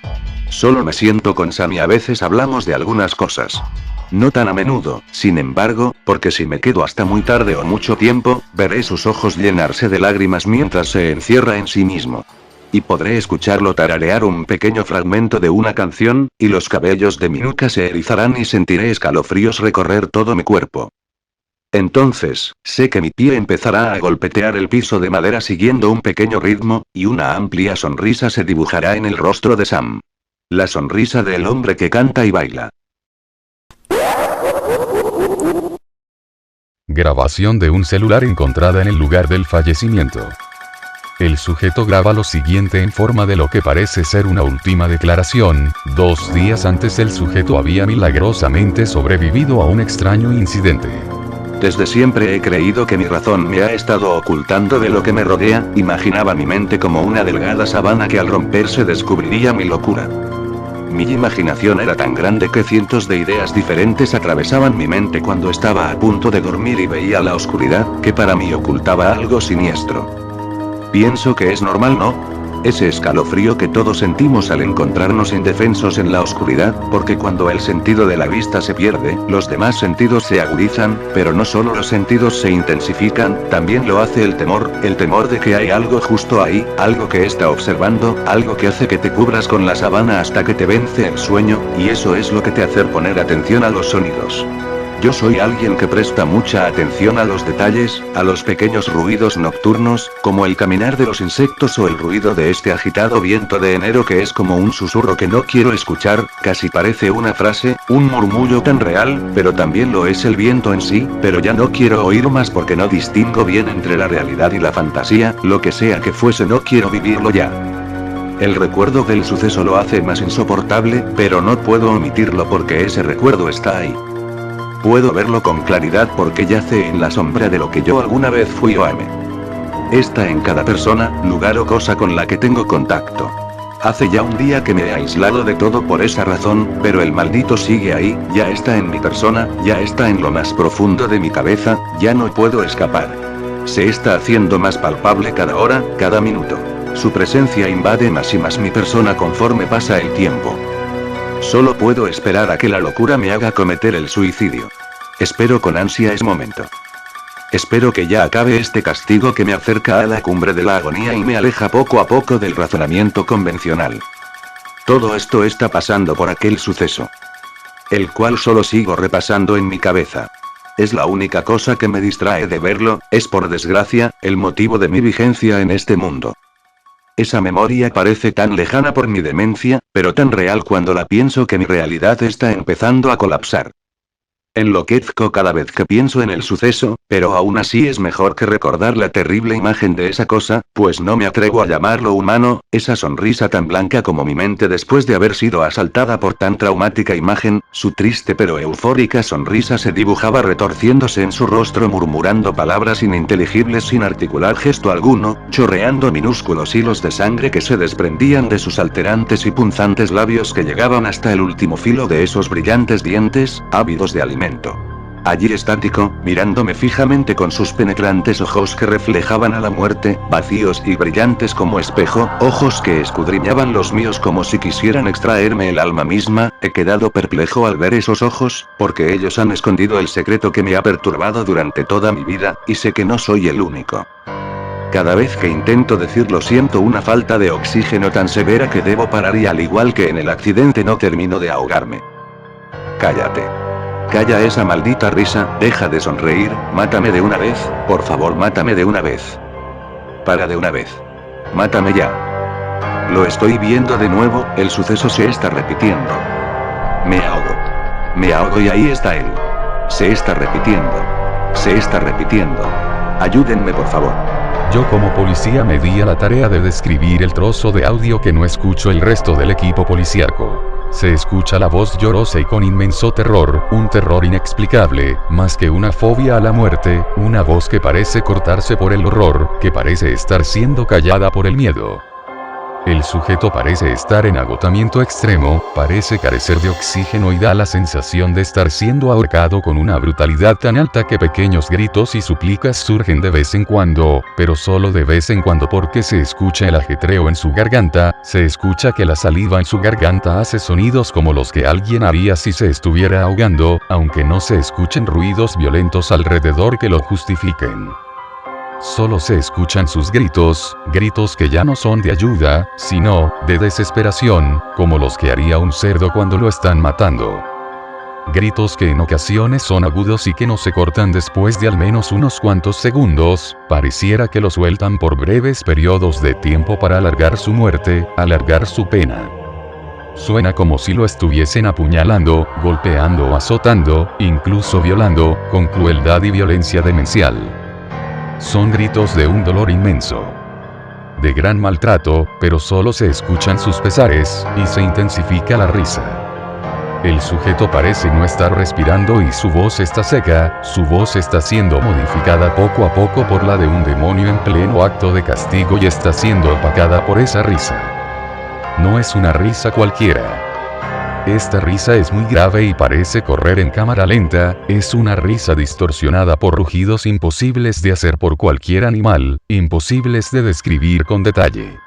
Solo me siento con Sam y a veces hablamos de algunas cosas. No tan a menudo, sin embargo, porque si me quedo hasta muy tarde o mucho tiempo, veré sus ojos llenarse de lágrimas mientras se encierra en sí mismo. Y podré escucharlo tararear un pequeño fragmento de una canción, y los cabellos de mi nuca se erizarán y sentiré escalofríos recorrer todo mi cuerpo. Entonces, sé que mi pie empezará a golpetear el piso de madera siguiendo un pequeño ritmo, y una amplia sonrisa se dibujará en el rostro de Sam. La sonrisa del hombre que canta y baila. Grabación de un celular encontrada en el lugar del fallecimiento. El sujeto graba lo siguiente en forma de lo que parece ser una última declaración. 2 días antes el sujeto había milagrosamente sobrevivido a un extraño incidente. Desde siempre he creído que mi razón me ha estado ocultando de lo que me rodea, imaginaba mi mente como una delgada sabana que al romperse descubriría mi locura. Mi imaginación era tan grande que cientos de ideas diferentes atravesaban mi mente cuando estaba a punto de dormir y veía la oscuridad, que para mí ocultaba algo siniestro. Pienso que es normal, ¿no? Ese escalofrío que todos sentimos al encontrarnos indefensos en la oscuridad, porque cuando el sentido de la vista se pierde, los demás sentidos se agudizan, pero no solo los sentidos se intensifican, también lo hace el temor de que hay algo justo ahí, algo que está observando, algo que hace que te cubras con la sábana hasta que te vence el sueño, y eso es lo que te hace poner atención a los sonidos. Yo soy alguien que presta mucha atención a los detalles, a los pequeños ruidos nocturnos, como el caminar de los insectos o el ruido de este agitado viento de enero que es como un susurro que no quiero escuchar, casi parece una frase, un murmullo tan real, pero también lo es el viento en sí, pero ya no quiero oír más porque no distingo bien entre la realidad y la fantasía, lo que sea que fuese no quiero vivirlo ya. El recuerdo del suceso lo hace más insoportable, pero no puedo omitirlo porque ese recuerdo está ahí. Puedo verlo con claridad porque yace en la sombra de lo que yo alguna vez fui o amé. Está en cada persona, lugar o cosa con la que tengo contacto. Hace ya un día que me he aislado de todo por esa razón, pero el maldito sigue ahí, ya está en mi persona, ya está en lo más profundo de mi cabeza, ya no puedo escapar. Se está haciendo más palpable cada hora, cada minuto. Su presencia invade más y más mi persona conforme pasa el tiempo. Solo puedo esperar a que la locura me haga cometer el suicidio. Espero con ansia ese momento. Espero que ya acabe este castigo que me acerca a la cumbre de la agonía y me aleja poco a poco del razonamiento convencional. Todo esto está pasando por aquel suceso, el cual solo sigo repasando en mi cabeza. Es la única cosa que me distrae de verlo, es por desgracia, el motivo de mi vigencia en este mundo. Esa memoria parece tan lejana por mi demencia, pero tan real cuando la pienso que mi realidad está empezando a colapsar. Enloquezco cada vez que pienso en el suceso, pero aún así es mejor que recordar la terrible imagen de esa cosa, pues no me atrevo a llamarlo humano, esa sonrisa tan blanca como mi mente después de haber sido asaltada por tan traumática imagen, su triste pero eufórica sonrisa se dibujaba retorciéndose en su rostro murmurando palabras ininteligibles sin articular gesto alguno, chorreando minúsculos hilos de sangre que se desprendían de sus alterantes y punzantes labios que llegaban hasta el último filo de esos brillantes dientes, ávidos de alimento. Allí estático, mirándome fijamente con sus penetrantes ojos que reflejaban a la muerte, vacíos y brillantes como espejo, ojos que escudriñaban los míos como si quisieran extraerme el alma misma, he quedado perplejo al ver esos ojos, porque ellos han escondido el secreto que me ha perturbado durante toda mi vida, y sé que no soy el único. Cada vez que intento decirlo siento una falta de oxígeno tan severa que debo parar y al igual que en el accidente no termino de ahogarme. Cállate. Calla esa maldita risa, deja de sonreír, mátame de una vez, por favor mátame de una vez. Para de una vez. Mátame ya. Lo estoy viendo de nuevo, el suceso se está repitiendo. Me ahogo. Me ahogo y ahí está él. Se está repitiendo. Se está repitiendo. Ayúdenme por favor. Yo como policía me di a la tarea de describir el trozo de audio que no escucho el resto del equipo policíaco. Se escucha la voz llorosa y con inmenso terror, un terror inexplicable, más que una fobia a la muerte, una voz que parece cortarse por el horror, que parece estar siendo callada por el miedo. El sujeto parece estar en agotamiento extremo, parece carecer de oxígeno y da la sensación de estar siendo ahorcado con una brutalidad tan alta que pequeños gritos y súplicas surgen de vez en cuando, pero solo de vez en cuando porque se escucha el ajetreo en su garganta, se escucha que la saliva en su garganta hace sonidos como los que alguien haría si se estuviera ahogando, aunque no se escuchen ruidos violentos alrededor que lo justifiquen. Solo se escuchan sus gritos, gritos que ya no son de ayuda, sino, de desesperación, como los que haría un cerdo cuando lo están matando. Gritos que en ocasiones son agudos y que no se cortan después de al menos unos cuantos segundos, pareciera que lo sueltan por breves periodos de tiempo para alargar su muerte, alargar su pena. Suena como si lo estuviesen apuñalando, golpeando o azotando, incluso violando, con crueldad y violencia demencial. Son gritos de un dolor inmenso. De gran maltrato, pero solo se escuchan sus pesares, y se intensifica la risa. El sujeto parece no estar respirando y su voz está seca, su voz está siendo modificada poco a poco por la de un demonio en pleno acto de castigo y está siendo opacada por esa risa. No es una risa cualquiera. Esta risa es muy grave y parece correr en cámara lenta, es una risa distorsionada por rugidos imposibles de hacer por cualquier animal, imposibles de describir con detalle.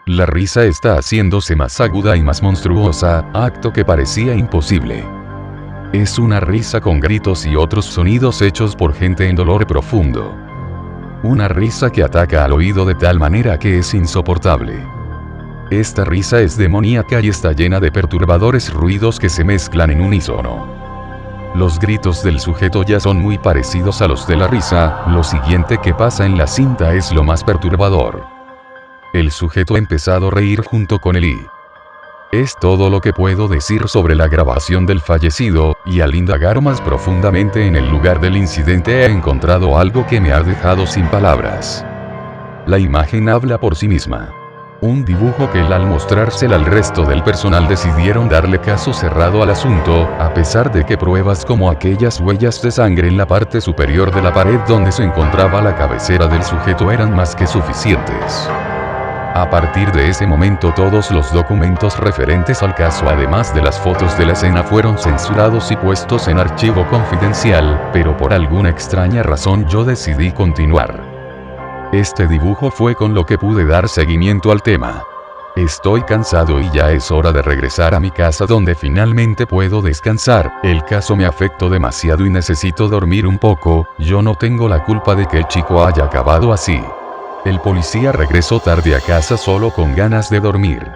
La risa está haciéndose más aguda y más monstruosa, acto que parecía imposible. Es una risa con gritos y otros sonidos hechos por gente en dolor profundo. Una risa que ataca al oído de tal manera que es insoportable. Esta risa es demoníaca y está llena de perturbadores ruidos que se mezclan en unísono. Los gritos del sujeto ya son muy parecidos a los de la risa, lo siguiente que pasa en la cinta es lo más perturbador. El sujeto ha empezado a reír junto con él y... Es todo lo que puedo decir sobre la grabación del fallecido, y al indagar más profundamente en el lugar del incidente he encontrado algo que me ha dejado sin palabras. La imagen habla por sí misma. Un dibujo que al mostrársela al resto del personal decidieron darle caso cerrado al asunto, a pesar de que pruebas como aquellas huellas de sangre en la parte superior de la pared donde se encontraba la cabecera del sujeto eran más que suficientes. A partir de ese momento todos los documentos referentes al caso además de las fotos de la escena fueron censurados y puestos en archivo confidencial, pero por alguna extraña razón yo decidí continuar. Este dibujo fue con lo que pude dar seguimiento al tema. Estoy cansado y ya es hora de regresar a mi casa donde finalmente puedo descansar, el caso me afectó demasiado y necesito dormir un poco, yo no tengo la culpa de que el chico haya acabado así. El policía regresó tarde a casa solo con ganas de dormir.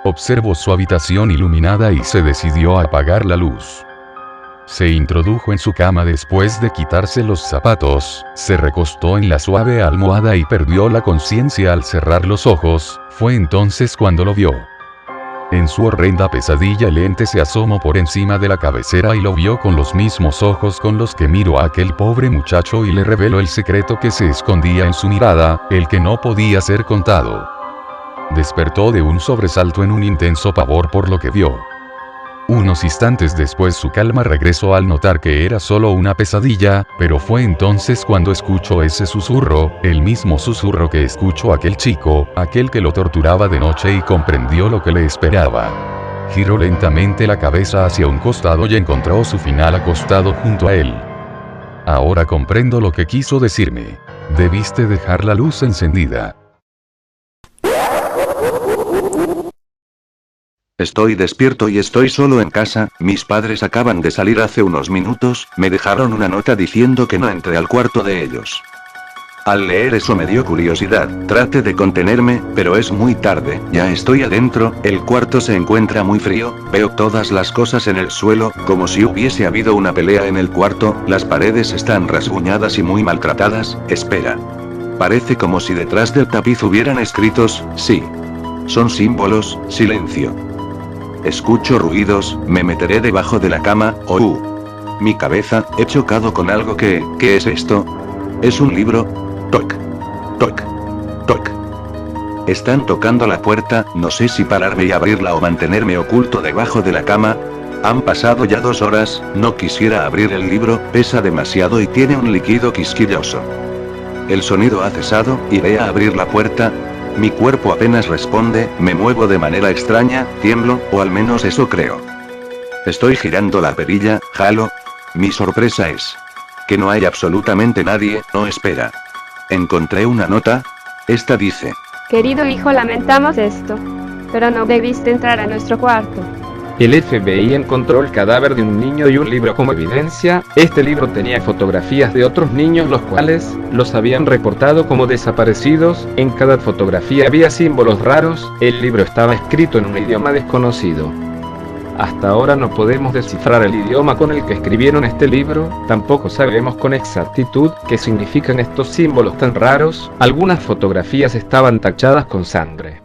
Observó su habitación iluminada y se decidió a apagar la luz. Se introdujo en su cama después de quitarse los zapatos, se recostó en la suave almohada y perdió la conciencia al cerrar los ojos, fue entonces cuando lo vio. En su horrenda pesadilla el ente se asomó por encima de la cabecera y lo vio con los mismos ojos con los que miró a aquel pobre muchacho y le reveló el secreto que se escondía en su mirada, el que no podía ser contado. Despertó de un sobresalto en un intenso pavor por lo que vio. Unos instantes después su calma regresó al notar que era solo una pesadilla, pero fue entonces cuando escuchó ese susurro, el mismo susurro que escuchó aquel chico, aquel que lo torturaba de noche y comprendió lo que le esperaba. Giró lentamente la cabeza hacia un costado y encontró su final acostado junto a él. Ahora comprendo lo que quiso decirme. Debiste dejar la luz encendida. Estoy despierto y estoy solo en casa, mis padres acaban de salir hace unos minutos, me dejaron una nota diciendo que no entré al cuarto de ellos. Al leer eso me dio curiosidad, traté de contenerme, pero es muy tarde, ya estoy adentro, el cuarto se encuentra muy frío, veo todas las cosas en el suelo, como si hubiese habido una pelea en el cuarto, las paredes están rasguñadas y muy maltratadas, espera. Parece como si detrás del tapiz hubieran escritos, sí. Son símbolos, silencio. Escucho ruidos, me meteré debajo de la cama, Mi cabeza, he chocado con algo ¿qué es esto? ¿Es un libro? Toc. Toc. Toc. Están tocando la puerta, no sé si pararme y abrirla o mantenerme oculto debajo de la cama. Han pasado ya 2 horas, no quisiera abrir el libro, pesa demasiado y tiene un líquido quisquilloso. El sonido ha cesado, iré a abrir la puerta. Mi cuerpo apenas responde, me muevo de manera extraña, tiemblo, o al menos eso creo. Estoy girando la perilla, jalo. Mi sorpresa es que no hay absolutamente nadie, no espera. Encontré una nota. Esta dice: Querido hijo, lamentamos esto, pero no debiste entrar a nuestro cuarto. El FBI encontró el cadáver de un niño y un libro como evidencia. Este libro tenía fotografías de otros niños los cuales los habían reportado como desaparecidos. En cada fotografía había símbolos raros. El libro estaba escrito en un idioma desconocido. Hasta ahora no podemos descifrar el idioma con el que escribieron este libro, tampoco sabemos con exactitud qué significan estos símbolos tan raros. Algunas fotografías estaban tachadas con sangre.